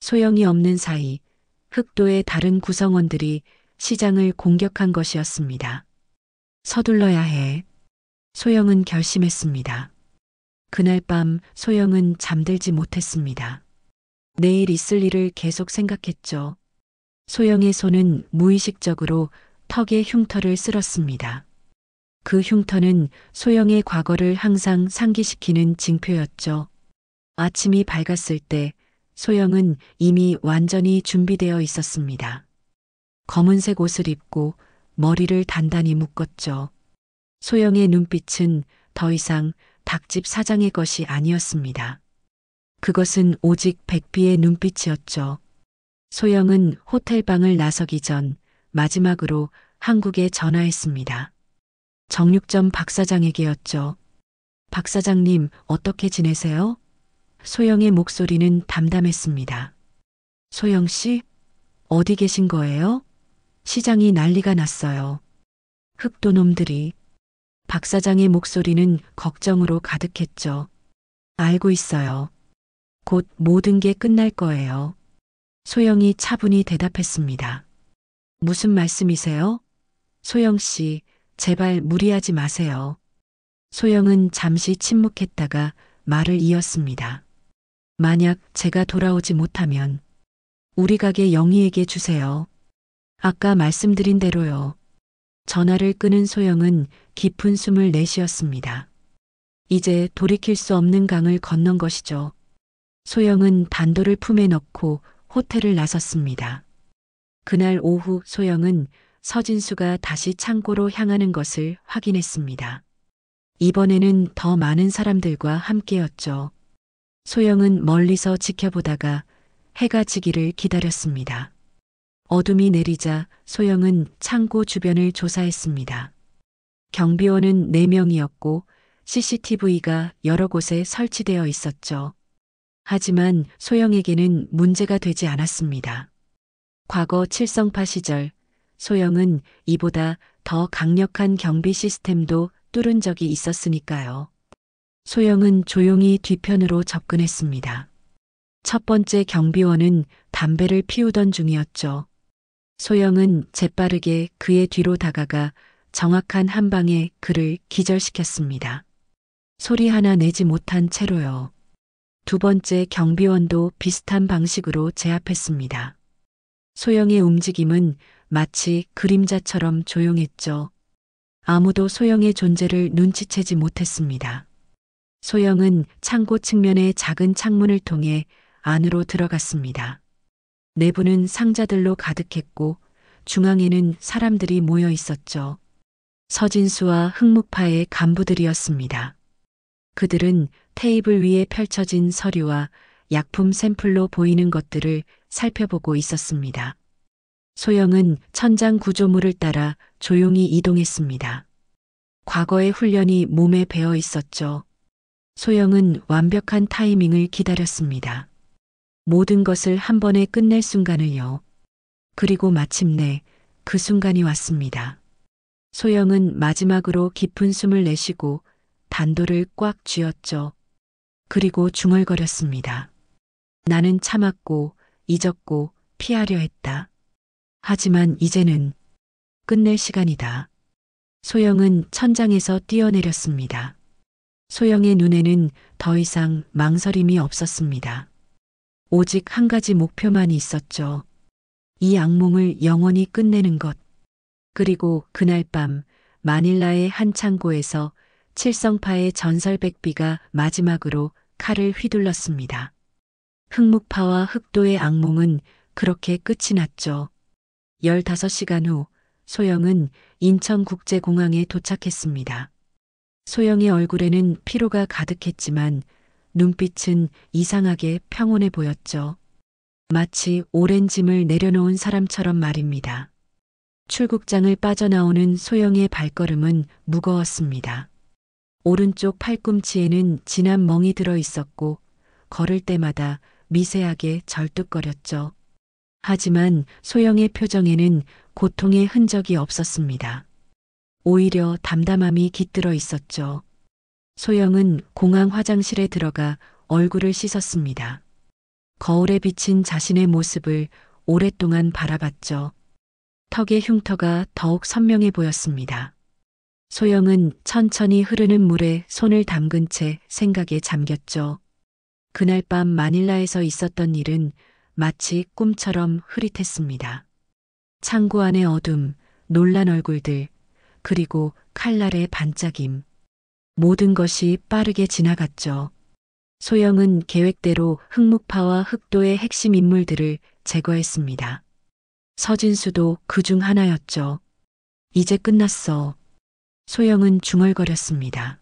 소영이 없는 사이 흑도의 다른 구성원들이 시장을 공격한 것이었습니다. 서둘러야 해. 소영은 결심했습니다. 그날 밤 소영은 잠들지 못했습니다. 내일 있을 일을 계속 생각했죠. 소영의 손은 무의식적으로 턱에 흉터를 쓸었습니다. 그 흉터는 소영의 과거를 항상 상기시키는 징표였죠. 아침이 밝았을 때 소영은 이미 완전히 준비되어 있었습니다. 검은색 옷을 입고 머리를 단단히 묶었죠. 소영의 눈빛은 더 이상 닭집 사장의 것이 아니었습니다. 그것은 오직 백비의 눈빛이었죠. 소영은 호텔방을 나서기 전 마지막으로 한국에 전화했습니다. 정육점 박 사장에게였죠. 박 사장님, 어떻게 지내세요? 소영의 목소리는 담담했습니다. 소영 씨, 어디 계신 거예요? 시장이 난리가 났어요. 흑도놈들이. 박 사장의 목소리는 걱정으로 가득했죠. 알고 있어요. 곧 모든 게 끝날 거예요. 소영이 차분히 대답했습니다. 무슨 말씀이세요? 소영 씨, 제발 무리하지 마세요. 소영은 잠시 침묵했다가 말을 이었습니다. 만약 제가 돌아오지 못하면 우리 가게 영희에게 주세요. 아까 말씀드린 대로요. 전화를 끊은 소영은 깊은 숨을 내쉬었습니다. 이제 돌이킬 수 없는 강을 건넌 것이죠. 소영은 단도를 품에 넣고 호텔을 나섰습니다. 그날 오후 소영은 서진수가 다시 창고로 향하는 것을 확인했습니다. 이번에는 더 많은 사람들과 함께였죠. 소영은 멀리서 지켜보다가 해가 지기를 기다렸습니다. 어둠이 내리자 소영은 창고 주변을 조사했습니다. 경비원은 4명이었고 CCTV가 여러 곳에 설치되어 있었죠. 하지만 소영에게는 문제가 되지 않았습니다. 과거 칠성파 시절 소영은 이보다 더 강력한 경비 시스템도 뚫은 적이 있었으니까요. 소영은 조용히 뒤편으로 접근했습니다. 첫 번째 경비원은 담배를 피우던 중이었죠. 소영은 재빠르게 그의 뒤로 다가가 정확한 한 방에 그를 기절시켰습니다. 소리 하나 내지 못한 채로요. 두 번째 경비원도 비슷한 방식으로 제압했습니다. 소영의 움직임은 마치 그림자처럼 조용했죠. 아무도 소영의 존재를 눈치채지 못했습니다. 소영은 창고 측면의 작은 창문을 통해 안으로 들어갔습니다. 내부는 상자들로 가득했고 중앙에는 사람들이 모여 있었죠. 서진수와 흑목파의 간부들이었습니다. 그들은 테이블 위에 펼쳐진 서류와 약품 샘플로 보이는 것들을 살펴보고 있었습니다. 소영은 천장 구조물을 따라 조용히 이동했습니다. 과거의 훈련이 몸에 배어 있었죠. 소영은 완벽한 타이밍을 기다렸습니다. 모든 것을 한 번에 끝낼 순간을요. 그리고 마침내 그 순간이 왔습니다. 소영은 마지막으로 깊은 숨을 내쉬고 단도를 꽉 쥐었죠. 그리고 중얼거렸습니다. 나는 참았고 잊었고 피하려 했다. 하지만 이제는 끝낼 시간이다. 소영은 천장에서 뛰어내렸습니다. 소영의 눈에는 더 이상 망설임이 없었습니다. 오직 한 가지 목표만 있었죠. 이 악몽을 영원히 끝내는 것. 그리고 그날 밤 마닐라의 한 창고에서 칠성파의 전설 백비가 마지막으로 칼을 휘둘렀습니다. 흑묵파와 흑도의 악몽은 그렇게 끝이 났죠. 15시간 후 소영은 인천국제공항에 도착했습니다. 소영의 얼굴에는 피로가 가득했지만 눈빛은 이상하게 평온해 보였죠. 마치 오랜 짐을 내려놓은 사람처럼 말입니다. 출국장을 빠져나오는 소영의 발걸음은 무거웠습니다. 오른쪽 팔꿈치에는 진한 멍이 들어 있었고 걸을 때마다 미세하게 절뚝거렸죠. 하지만 소영의 표정에는 고통의 흔적이 없었습니다. 오히려 담담함이 깃들어 있었죠. 소영은 공항 화장실에 들어가 얼굴을 씻었습니다. 거울에 비친 자신의 모습을 오랫동안 바라봤죠. 턱의 흉터가 더욱 선명해 보였습니다. 소영은 천천히 흐르는 물에 손을 담근 채 생각에 잠겼죠. 그날 밤 마닐라에서 있었던 일은 마치 꿈처럼 흐릿했습니다. 창고 안의 어둠, 놀란 얼굴들, 그리고 칼날의 반짝임. 모든 것이 빠르게 지나갔죠. 소영은 계획대로 흑목파와 흑도의 핵심 인물들을 제거했습니다. 서진수도 그 중 하나였죠. 이제 끝났어. 소영은 중얼거렸습니다.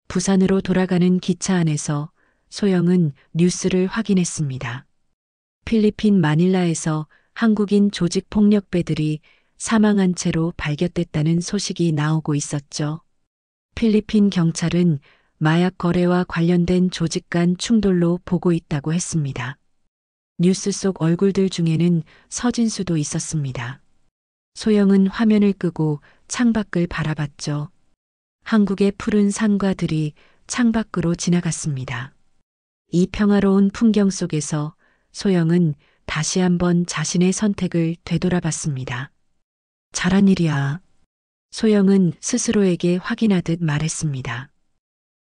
부산으로 돌아가는 기차 안에서 소영은 뉴스를 확인했습니다. 필리핀 마닐라에서 한국인 조직폭력배들이 사망한 채로 발견됐다는 소식이 나오고 있었죠. 필리핀 경찰은 마약 거래와 관련된 조직 간 충돌로 보고 있다고 했습니다. 뉴스 속 얼굴들 중에는 서진수도 있었습니다. 소영은 화면을 끄고 창밖을 바라봤죠. 한국의 푸른 산과 들이 창밖으로 지나갔습니다. 이 평화로운 풍경 속에서 소영은 다시 한번 자신의 선택을 되돌아봤습니다. 잘한 일이야. 소영은 스스로에게 확인하듯 말했습니다.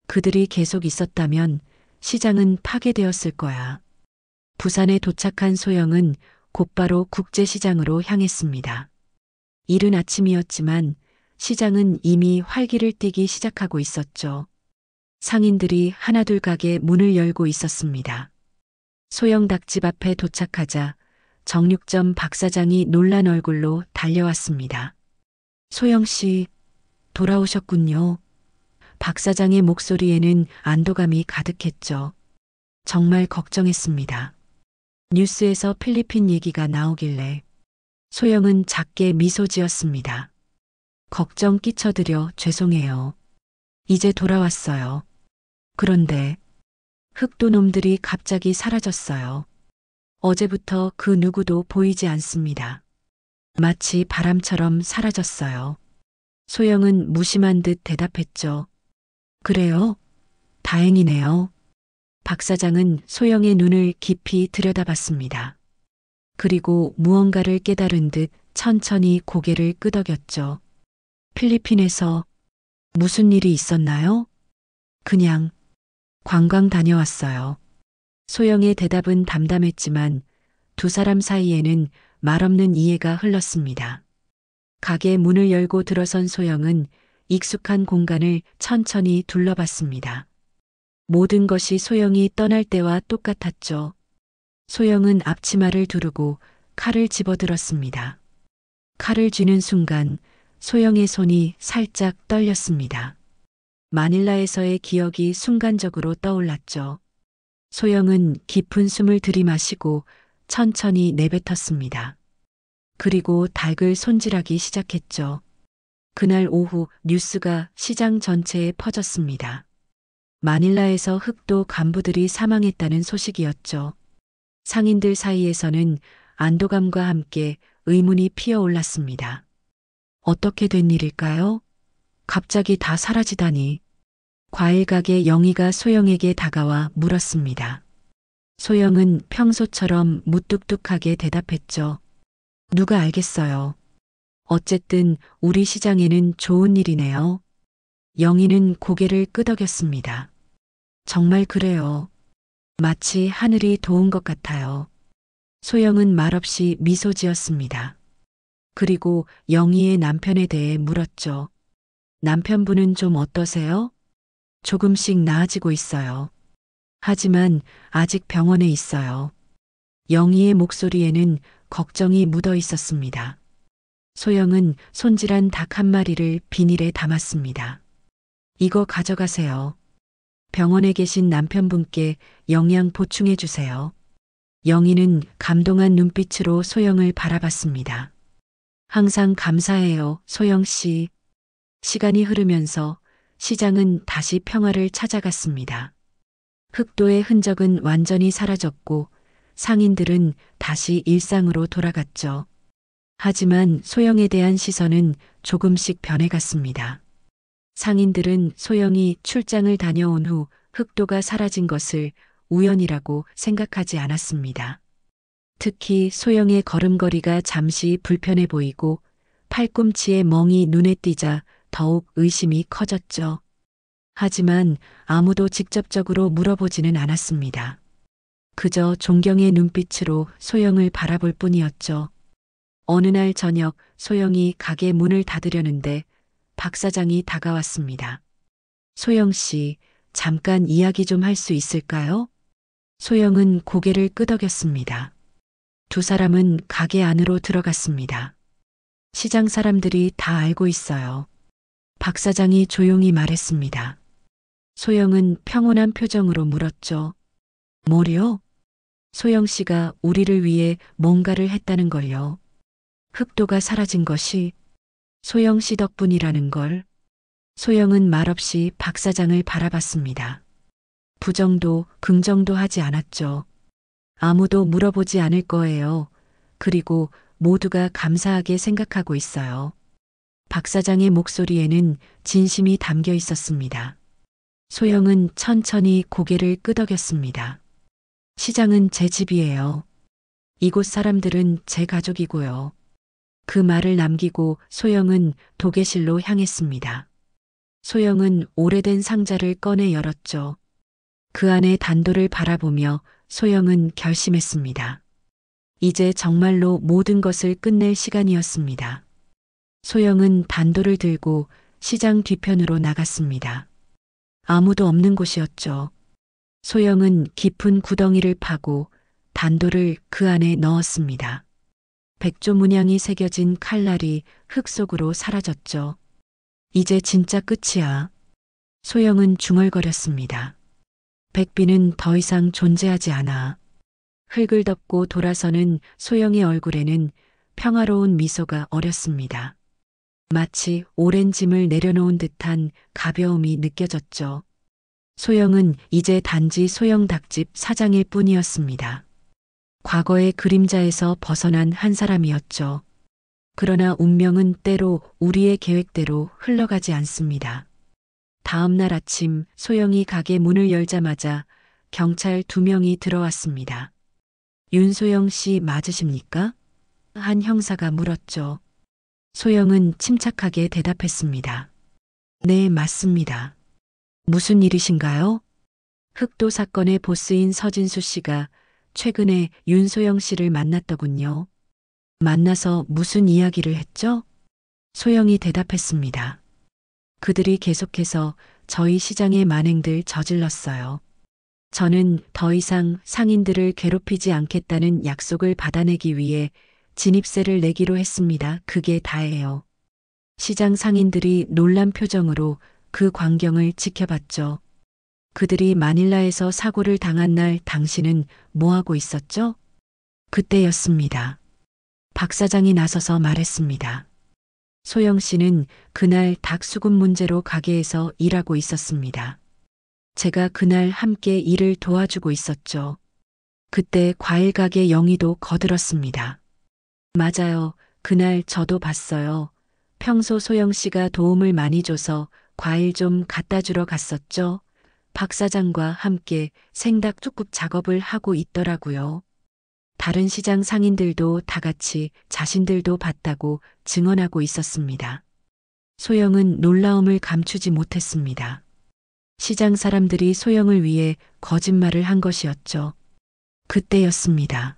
그들이 계속 있었다면 시장은 파괴되었을 거야. 부산에 도착한 소영은 곧바로 국제시장으로 향했습니다. 이른 아침이었지만 시장은 이미 활기를 띠기 시작하고 있었죠. 상인들이 하나둘 가게 문을 열고 있었습니다. 소영 닭집 앞에 도착하자 정육점 박 사장이 놀란 얼굴로 달려왔습니다. 소영 씨, 돌아오셨군요. 박 사장의 목소리에는 안도감이 가득했죠. 정말 걱정했습니다. 뉴스에서 필리핀 얘기가 나오길래 소영은 작게 미소 지었습니다. 걱정 끼쳐드려 죄송해요. 이제 돌아왔어요. 그런데 흑도놈들이 갑자기 사라졌어요. 어제부터 그 누구도 보이지 않습니다. 마치 바람처럼 사라졌어요. 소영은 무심한 듯 대답했죠. 그래요? 다행이네요. 박 사장은 소영의 눈을 깊이 들여다봤습니다. 그리고 무언가를 깨달은 듯 천천히 고개를 끄덕였죠. 필리핀에서 무슨 일이 있었나요? 그냥 관광 다녀왔어요. 소영의 대답은 담담했지만 두 사람 사이에는 말없는 이해가 흘렀습니다. 가게 문을 열고 들어선 소영은 익숙한 공간을 천천히 둘러봤습니다. 모든 것이 소영이 떠날 때와 똑같았죠. 소영은 앞치마를 두르고 칼을 집어들었습니다. 칼을 쥐는 순간 소영의 손이 살짝 떨렸습니다. 마닐라에서의 기억이 순간적으로 떠올랐죠. 소영은 깊은 숨을 들이마시고 천천히 내뱉었습니다. 그리고 닭을 손질하기 시작했죠. 그날 오후 뉴스가 시장 전체에 퍼졌습니다. 마닐라에서 흑도 간부들이 사망했다는 소식이었죠. 상인들 사이에서는 안도감과 함께 의문이 피어올랐습니다. 어떻게 된 일일까요? 갑자기 다 사라지다니. 과일 가게 영희가 소영에게 다가와 물었습니다. 소영은 평소처럼 무뚝뚝하게 대답했죠. 누가 알겠어요. 어쨌든 우리 시장에는 좋은 일이네요. 영희는 고개를 끄덕였습니다. 정말 그래요. 마치 하늘이 도운 것 같아요. 소영은 말없이 미소 지었습니다. 그리고 영희의 남편에 대해 물었죠. 남편분은 좀 어떠세요? 조금씩 나아지고 있어요. 하지만 아직 병원에 있어요. 영희의 목소리에는 걱정이 묻어 있었습니다. 소영은 손질한 닭 한 마리를 비닐에 담았습니다. 이거 가져가세요. 병원에 계신 남편분께 영양 보충해 주세요. 영희는 감동한 눈빛으로 소영을 바라봤습니다. 항상 감사해요, 소영 씨. 시간이 흐르면서 시장은 다시 평화를 찾아갔습니다. 흑도의 흔적은 완전히 사라졌고 상인들은 다시 일상으로 돌아갔죠. 하지만 소영에 대한 시선은 조금씩 변해갔습니다. 상인들은 소영이 출장을 다녀온 후 흑도가 사라진 것을 우연이라고 생각하지 않았습니다. 특히 소영의 걸음걸이가 잠시 불편해 보이고 팔꿈치에 멍이 눈에 띄자 더욱 의심이 커졌죠. 하지만 아무도 직접적으로 물어보지는 않았습니다. 그저 존경의 눈빛으로 소영을 바라볼 뿐이었죠. 어느 날 저녁 소영이 가게 문을 닫으려는데 박 사장이 다가왔습니다. 소영 씨, 잠깐 이야기 좀 할 수 있을까요? 소영은 고개를 끄덕였습니다. 두 사람은 가게 안으로 들어갔습니다. 시장 사람들이 다 알고 있어요. 박 사장이 조용히 말했습니다. 소영은 평온한 표정으로 물었죠. 뭐요? 소영 씨가 우리를 위해 뭔가를 했다는 걸요. 흑도가 사라진 것이 소영 씨 덕분이라는 걸. 소영은 말없이 박 사장을 바라봤습니다. 부정도 긍정도 하지 않았죠. 아무도 물어보지 않을 거예요. 그리고 모두가 감사하게 생각하고 있어요. 박 사장의 목소리에는 진심이 담겨 있었습니다. 소영은 천천히 고개를 끄덕였습니다. 시장은 제 집이에요. 이곳 사람들은 제 가족이고요. 그 말을 남기고 소영은 도계실로 향했습니다. 소영은 오래된 상자를 꺼내 열었죠. 그 안에 단도를 바라보며 소영은 결심했습니다. 이제 정말로 모든 것을 끝낼 시간이었습니다. 소영은 단도를 들고 시장 뒤편으로 나갔습니다. 아무도 없는 곳이었죠. 소영은 깊은 구덩이를 파고 단도를 그 안에 넣었습니다. 백조 문양이 새겨진 칼날이 흙 속으로 사라졌죠. 이제 진짜 끝이야. 소영은 중얼거렸습니다. 백비는 더 이상 존재하지 않아. 흙을 덮고 돌아서는 소영의 얼굴에는 평화로운 미소가 어렸습니다. 마치 오랜 짐을 내려놓은 듯한 가벼움이 느껴졌죠. 소영은 이제 단지 소영 닭집 사장일 뿐이었습니다. 과거의 그림자에서 벗어난 한 사람이었죠. 그러나 운명은 때로 우리의 계획대로 흘러가지 않습니다. 다음 날 아침 소영이 가게 문을 열자마자 경찰 2명이 들어왔습니다. 윤소영 씨 맞으십니까? 한 형사가 물었죠. 소영은 침착하게 대답했습니다. 네, 맞습니다. 무슨 일이신가요? 흑도 사건의 보스인 서진수 씨가 최근에 윤소영 씨를 만났더군요. 만나서 무슨 이야기를 했죠? 소영이 대답했습니다. 그들이 계속해서 저희 시장의 만행들 저질렀어요. 저는 더 이상 상인들을 괴롭히지 않겠다는 약속을 받아내기 위해 진입세를 내기로 했습니다. 그게 다예요. 시장 상인들이 놀란 표정으로 그 광경을 지켜봤죠. 그들이 마닐라에서 사고를 당한 날 당신은 뭐하고 있었죠? 그때였습니다. 박 사장이 나서서 말했습니다. 소영 씨는 그날 닭 수급 문제로 가게에서 일하고 있었습니다. 제가 그날 함께 일을 도와주고 있었죠. 그때 과일 가게 영희도 거들었습니다. 맞아요. 그날 저도 봤어요. 평소 소영 씨가 도움을 많이 줘서 과일 좀 갖다 주러 갔었죠. 박 사장과 함께 생닭쭈굽 작업을 하고 있더라고요. 다른 시장 상인들도 다 같이 자신들도 봤다고 증언하고 있었습니다. 소영은 놀라움을 감추지 못했습니다. 시장 사람들이 소영을 위해 거짓말을 한 것이었죠. 그때였습니다.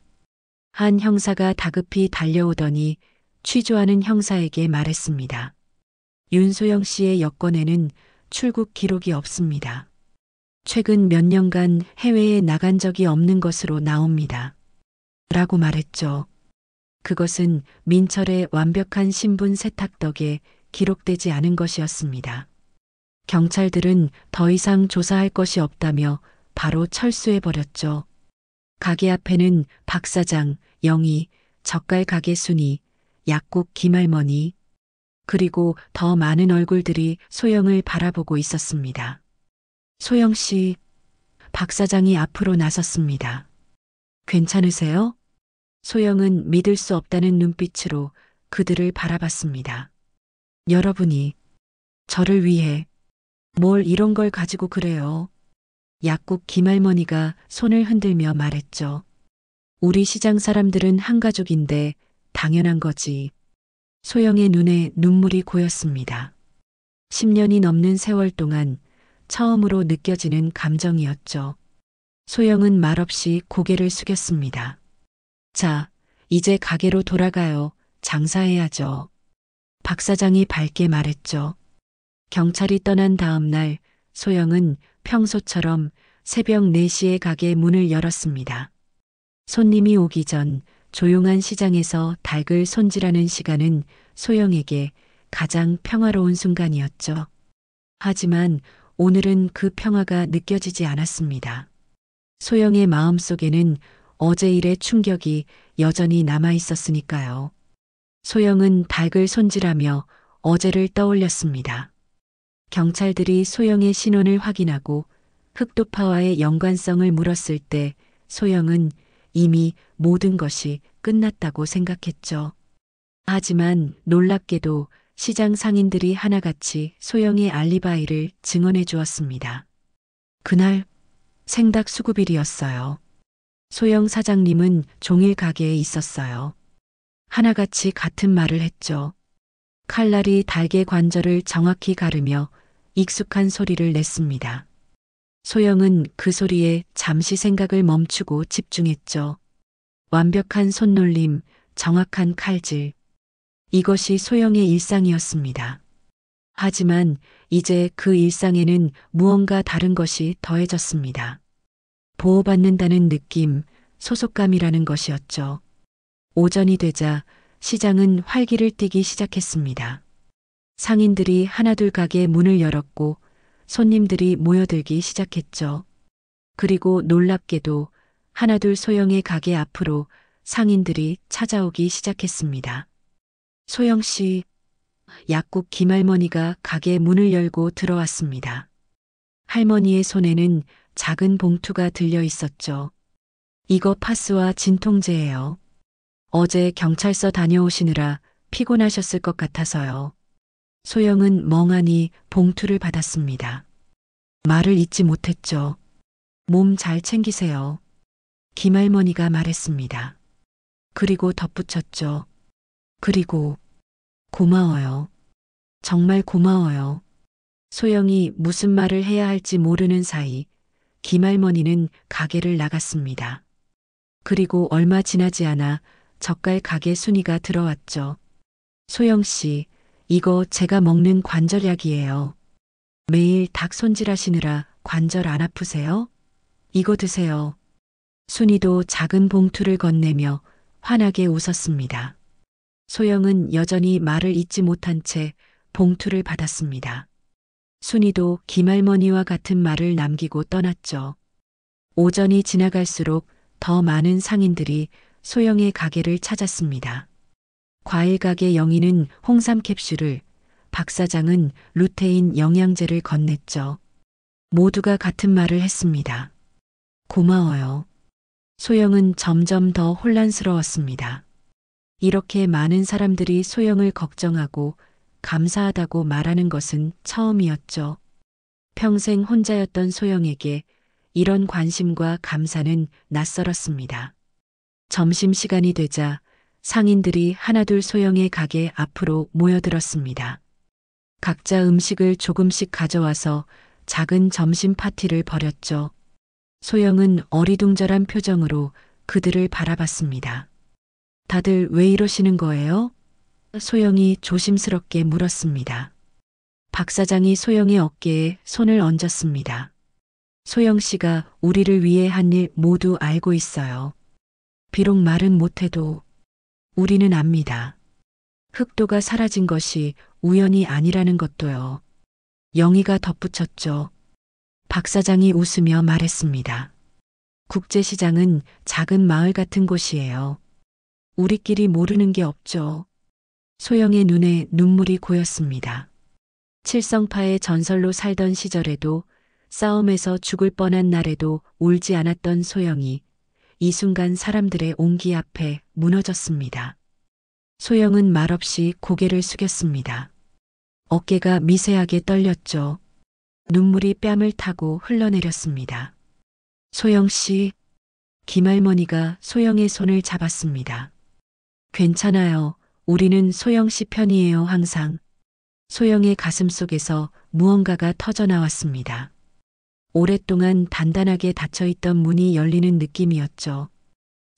한 형사가 다급히 달려오더니 취조하는 형사에게 말했습니다. 윤소영 씨의 여권에는 출국 기록이 없습니다. 최근 몇 년간 해외에 나간 적이 없는 것으로 나옵니다. 라고 말했죠. 그것은 민철의 완벽한 신분 세탁 덕에 기록되지 않은 것이었습니다. 경찰들은 더 이상 조사할 것이 없다며 바로 철수해버렸죠. 가게 앞에는 박 사장, 영희, 젓갈 가게 순이, 약국 김할머니, 그리고 더 많은 얼굴들이 소영을 바라보고 있었습니다. 소영 씨, 박 사장이 앞으로 나섰습니다. 괜찮으세요? 소영은 믿을 수 없다는 눈빛으로 그들을 바라봤습니다. 여러분이 저를 위해 뭘 이런 걸 가지고 그래요? 약국 김할머니가 손을 흔들며 말했죠. 우리 시장 사람들은 한 가족인데 당연한 거지. 소영의 눈에 눈물이 고였습니다. 10년이 넘는 세월 동안 처음으로 느껴지는 감정이었죠. 소영은 말없이 고개를 숙였습니다. 자, 이제 가게로 돌아가요. 장사해야죠. 박 사장이 밝게 말했죠. 경찰이 떠난 다음 날 소영은 평소처럼 새벽 4시에 가게 문을 열었습니다. 손님이 오기 전 조용한 시장에서 닭을 손질하는 시간은 소영에게 가장 평화로운 순간이었죠. 하지만 오늘은 그 평화가 느껴지지 않았습니다. 소영의 마음속에는 어제 일의 충격이 여전히 남아 있었으니까요. 소영은 닭을 손질하며 어제를 떠올렸습니다. 경찰들이 소영의 신원을 확인하고 흑도파와의 연관성을 물었을 때 소영은 이미 모든 것이 끝났다고 생각했죠. 하지만 놀랍게도 시장 상인들이 하나같이 소영의 알리바이를 증언해 주었습니다. 그날 생닭 수급일이었어요. 소영 사장님은 종일 가게에 있었어요. 하나같이 같은 말을 했죠. 칼날이 닭의 관절을 정확히 가르며 익숙한 소리를 냈습니다. 소영은 그 소리에 잠시 생각을 멈추고 집중했죠. 완벽한 손놀림, 정확한 칼질. 이것이 소영의 일상이었습니다. 하지만 이제 그 일상에는 무언가 다른 것이 더해졌습니다. 보호받는다는 느낌, 소속감이라는 것이었죠. 오전이 되자 시장은 활기를 띠기 시작했습니다. 상인들이 하나둘 가게 문을 열었고 손님들이 모여들기 시작했죠. 그리고 놀랍게도 하나둘 소영의 가게 앞으로 상인들이 찾아오기 시작했습니다. 소영 씨, 약국 김할머니가 가게 문을 열고 들어왔습니다. 할머니의 손에는 작은 봉투가 들려 있었죠. 이거 파스와 진통제예요. 어제 경찰서 다녀오시느라 피곤하셨을 것 같아서요. 소영은 멍하니 봉투를 받았습니다. 말을 잇지 못했죠. 몸 잘 챙기세요. 김할머니가 말했습니다. 그리고 덧붙였죠. 그리고 고마워요. 정말 고마워요. 소영이 무슨 말을 해야 할지 모르는 사이 김할머니는 가게를 나갔습니다. 그리고 얼마 지나지 않아 젓갈 가게 순이가 들어왔죠. 소영 씨, 이거 제가 먹는 관절약이에요. 매일 닭 손질하시느라 관절 안 아프세요? 이거 드세요. 순이도 작은 봉투를 건네며 환하게 웃었습니다. 소영은 여전히 말을 잇지 못한 채 봉투를 받았습니다. 순이도 김할머니와 같은 말을 남기고 떠났죠. 오전이 지나갈수록 더 많은 상인들이 소영의 가게를 찾았습니다. 과일 가게 영희는 홍삼 캡슐을, 박 사장은 루테인 영양제를 건넸죠. 모두가 같은 말을 했습니다. 고마워요. 소영은 점점 더 혼란스러웠습니다. 이렇게 많은 사람들이 소영을 걱정하고 감사하다고 말하는 것은 처음이었죠. 평생 혼자였던 소영에게 이런 관심과 감사는 낯설었습니다. 점심시간이 되자 상인들이 하나둘 소영의 가게 앞으로 모여들었습니다. 각자 음식을 조금씩 가져와서 작은 점심 파티를 벌였죠. 소영은 어리둥절한 표정으로 그들을 바라봤습니다. 다들 왜 이러시는 거예요? 소영이 조심스럽게 물었습니다. 박 사장이 소영의 어깨에 손을 얹었습니다. 소영 씨가 우리를 위해 한 일 모두 알고 있어요. 비록 말은 못해도 우리는 압니다. 흑도가 사라진 것이 우연이 아니라는 것도요. 영희가 덧붙였죠. 박 사장이 웃으며 말했습니다. 국제시장은 작은 마을 같은 곳이에요. 우리끼리 모르는 게 없죠. 소영의 눈에 눈물이 고였습니다. 칠성파의 전설로 살던 시절에도 싸움에서 죽을 뻔한 날에도 울지 않았던 소영이 이 순간 사람들의 온기 앞에 무너졌습니다. 소영은 말없이 고개를 숙였습니다. 어깨가 미세하게 떨렸죠. 눈물이 뺨을 타고 흘러내렸습니다. 소영 씨, 김할머니가 소영의 손을 잡았습니다. 괜찮아요. 우리는 소영 씨 편이에요, 항상. 소영의 가슴 속에서 무언가가 터져 나왔습니다. 오랫동안 단단하게 닫혀있던 문이 열리는 느낌이었죠.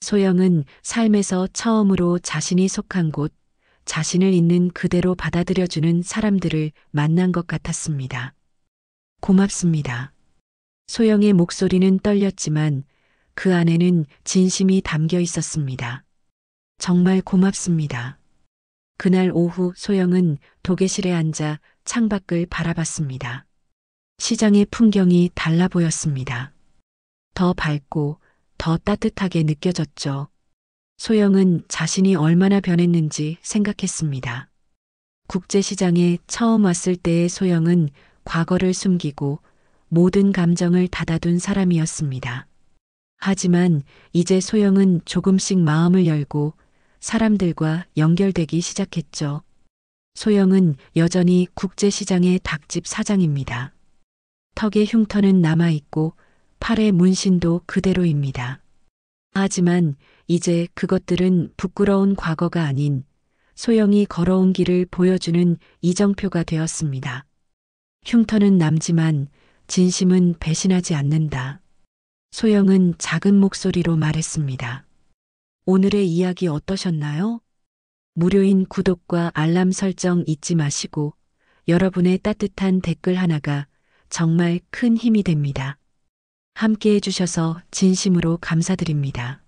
소영은 삶에서 처음으로 자신이 속한 곳, 자신을 있는 그대로 받아들여주는 사람들을 만난 것 같았습니다. 고맙습니다. 소영의 목소리는 떨렸지만 그 안에는 진심이 담겨 있었습니다. 정말 고맙습니다. 그날 오후 소영은 도계실에 앉아 창밖을 바라봤습니다. 시장의 풍경이 달라 보였습니다. 더 밝고 더 따뜻하게 느껴졌죠. 소영은 자신이 얼마나 변했는지 생각했습니다. 국제시장에 처음 왔을 때의 소영은 과거를 숨기고 모든 감정을 닫아둔 사람이었습니다. 하지만 이제 소영은 조금씩 마음을 열고 사람들과 연결되기 시작했죠. 소영은 여전히 국제시장의 닭집 사장입니다. 턱의 흉터는 남아있고 팔의 문신도 그대로입니다. 하지만 이제 그것들은 부끄러운 과거가 아닌 소영이 걸어온 길을 보여주는 이정표가 되었습니다. 흉터는 남지만 진심은 배신하지 않는다. 소영은 작은 목소리로 말했습니다. 오늘의 이야기 어떠셨나요? 무료인 구독과 알람 설정 잊지 마시고 여러분의 따뜻한 댓글 하나가 정말 큰 힘이 됩니다. 함께 해주셔서 진심으로 감사드립니다.